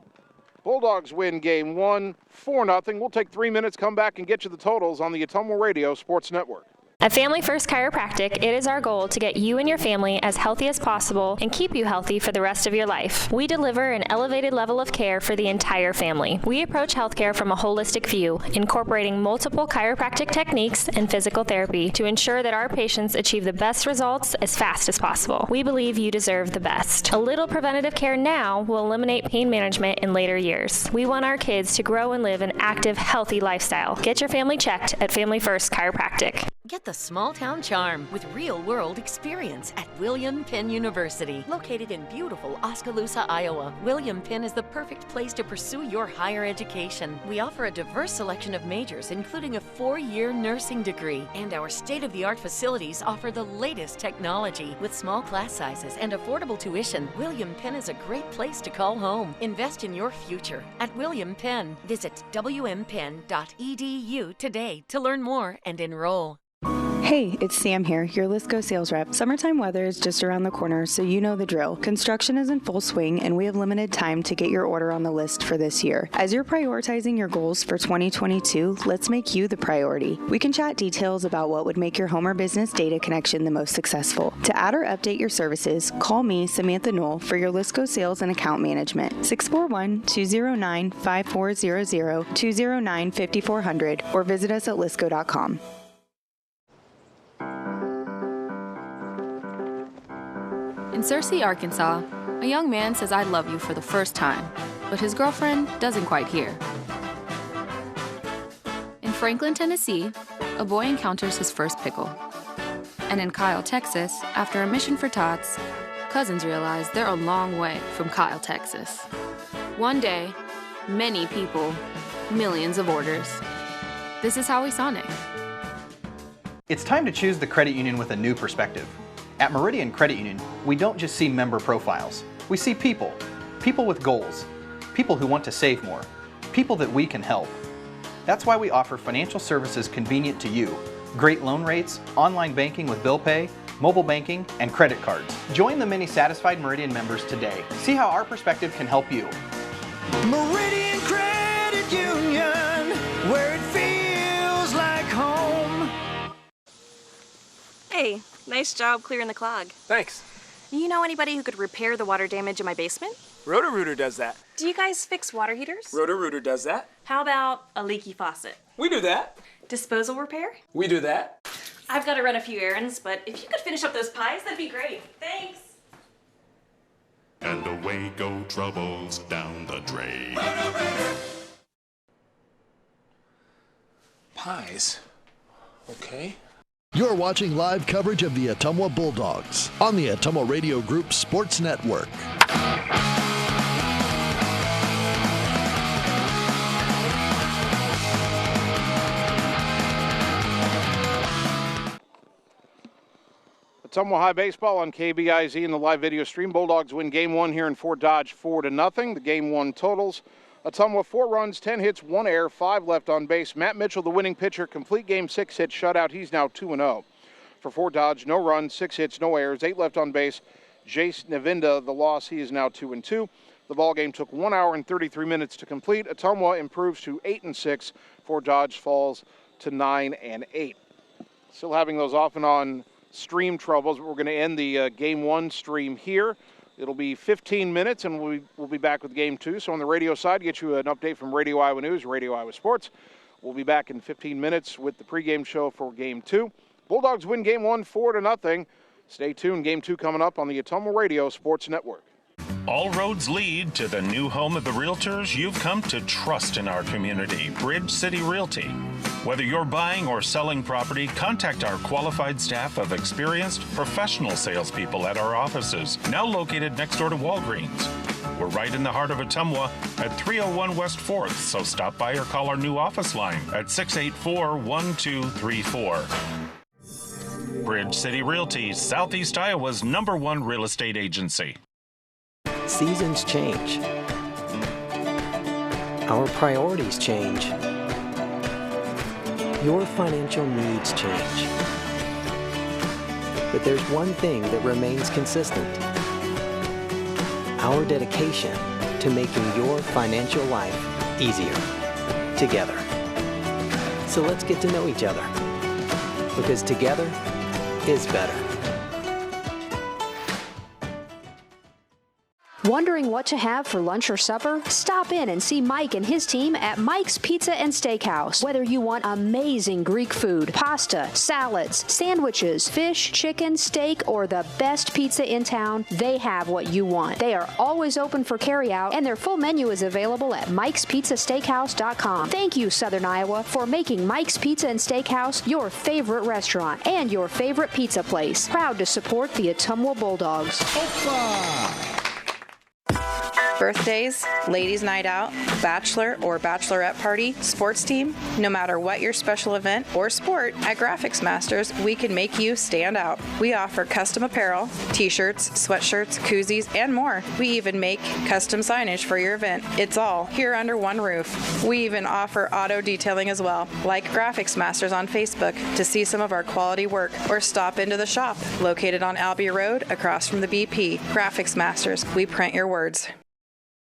Bulldogs win game 1, 4-0. We'll take 3 minutes, come back, and get you the totals on the Ottumwa Radio Sports Network. At Family First Chiropractic, it is our goal to get you and your family as healthy as possible and keep you healthy for the rest of your life. We deliver an elevated level of care for the entire family. We approach healthcare from a holistic view, incorporating multiple chiropractic techniques and physical therapy to ensure that our patients achieve the best results as fast as possible. We believe you deserve the best. A little preventative care now will eliminate pain management in later years. We want our kids to grow and live an active, healthy lifestyle. Get your family checked at Family First Chiropractic. Get the small town charm with real-world experience at William Penn University. Located in beautiful Oskaloosa, Iowa, William Penn is the perfect place to pursue your higher education. We offer a diverse selection of majors, including a 4-year nursing degree. And our state-of-the-art facilities offer the latest technology. With small class sizes and affordable tuition, William Penn is a great place to call home. Invest in your future at William Penn. Visit wmpenn.edu today to learn more and enroll. Hey, it's Sam here, your Lisco sales rep. Summertime weather is just around the corner, so you know the drill. Construction is in full swing, and we have limited time to get your order on the list for this year. As you're prioritizing your goals for 2022, let's make you the priority. We can chat details about what would make your home or business data connection the most successful. To add or update your services, call me, Samantha Knoll, for your Lisco sales and account management. 641-209-5400, 209-5400, or visit us at lisco.com. In Searcy, Arkansas, a young man says I love you for the first time, but his girlfriend doesn't quite hear. In Franklin, Tennessee, a boy encounters his first pickle. And in Kyle, Texas, after a mission for tots, cousins realize they're a long way from Kyle, Texas. One day, many people, millions of orders. This is Howie Sonic. It's time to choose the credit union with a new perspective. At Meridian Credit Union, we don't just see member profiles. We see people. People with goals. People who want to save more. People that we can help. That's why we offer financial services convenient to you. Great loan rates, online banking with bill pay, mobile banking, and credit cards. Join the many satisfied Meridian members today. See how our perspective can help you. Meridian Credit Union, where it feels like home. Hey, nice job clearing the clog. Thanks. You know anybody who could repair the water damage in my basement? Roto-Rooter does that. Do you guys fix water heaters? Roto-Rooter does that. How about a leaky faucet? We do that. Disposal repair? We do that. I've got to run a few errands, but if you could finish up those pies, that'd be great. Thanks. And away go troubles down the drain. Pies? Okay. You're watching live coverage of the Ottumwa Bulldogs on the Ottumwa Radio Group Sports Network. Ottumwa High Baseball on KBIZ in the live video stream. Bulldogs win game 1 here in Fort Dodge 4-0. The game 1 totals: Ottumwa 4 runs, 10 hits, 1 error, 5 left on base. Matt Mitchell, the winning pitcher, complete game, 6 hits, shutout. He's now 2-0. For Fort Dodge, no runs, 6 hits, no errors, 8 left on base, Jace Navinda the loss. He is now 2-2. The ball game took 1 hour and 33 minutes to complete. Ottumwa improves to 8-6. Fort Dodge falls to 9-8. Still having those off and on stream troubles, but we're going to end the Game 1 stream here. It'll be 15 minutes, and we'll be back with Game 2. So on the radio side, get you an update from Radio Iowa News, Radio Iowa Sports. We'll be back in 15 minutes with the pregame show for Game 2. Bulldogs win Game 1 4-0. Stay tuned. Game 2 coming up on the Ottumwa Radio Sports Network. All roads lead to the new home of the realtors you've come to trust in our community, Bridge City Realty. Whether you're buying or selling property, contact our qualified staff of experienced professional salespeople at our offices, now located next door to Walgreens. We're right in the heart of Ottumwa at 301 West 4th, so stop by or call our new office line at 684-1234. Bridge City Realty, Southeast Iowa's #1 real estate agency. Seasons change. Our priorities change. Your financial needs change. But there's one thing that remains consistent: our dedication to making your financial life easier together. So let's get to know each other, because together is better. Wondering what to have for lunch or supper? Stop in and see Mike and his team at Mike's Pizza and Steakhouse. Whether you want amazing Greek food, pasta, salads, sandwiches, fish, chicken, steak, or the best pizza in town, they have what you want. They are always open for carryout, and their full menu is available at mikespizzasteakhouse.com. Thank you, Southern Iowa, for making Mike's Pizza and Steakhouse your favorite restaurant and your favorite pizza place. Proud to support the Ottumwa Bulldogs. Birthdays, ladies' night out, bachelor or bachelorette party, sports team, no matter what your special event or sport, at Graphics Masters, we can make you stand out. We offer custom apparel, t-shirts, sweatshirts, koozies, and more. We even make custom signage for your event. It's all here under one roof. We even offer auto detailing as well. Like Graphics Masters on Facebook to see some of our quality work, or stop into the shop located on Albee Road across from the BP. Graphics Masters, we print your words.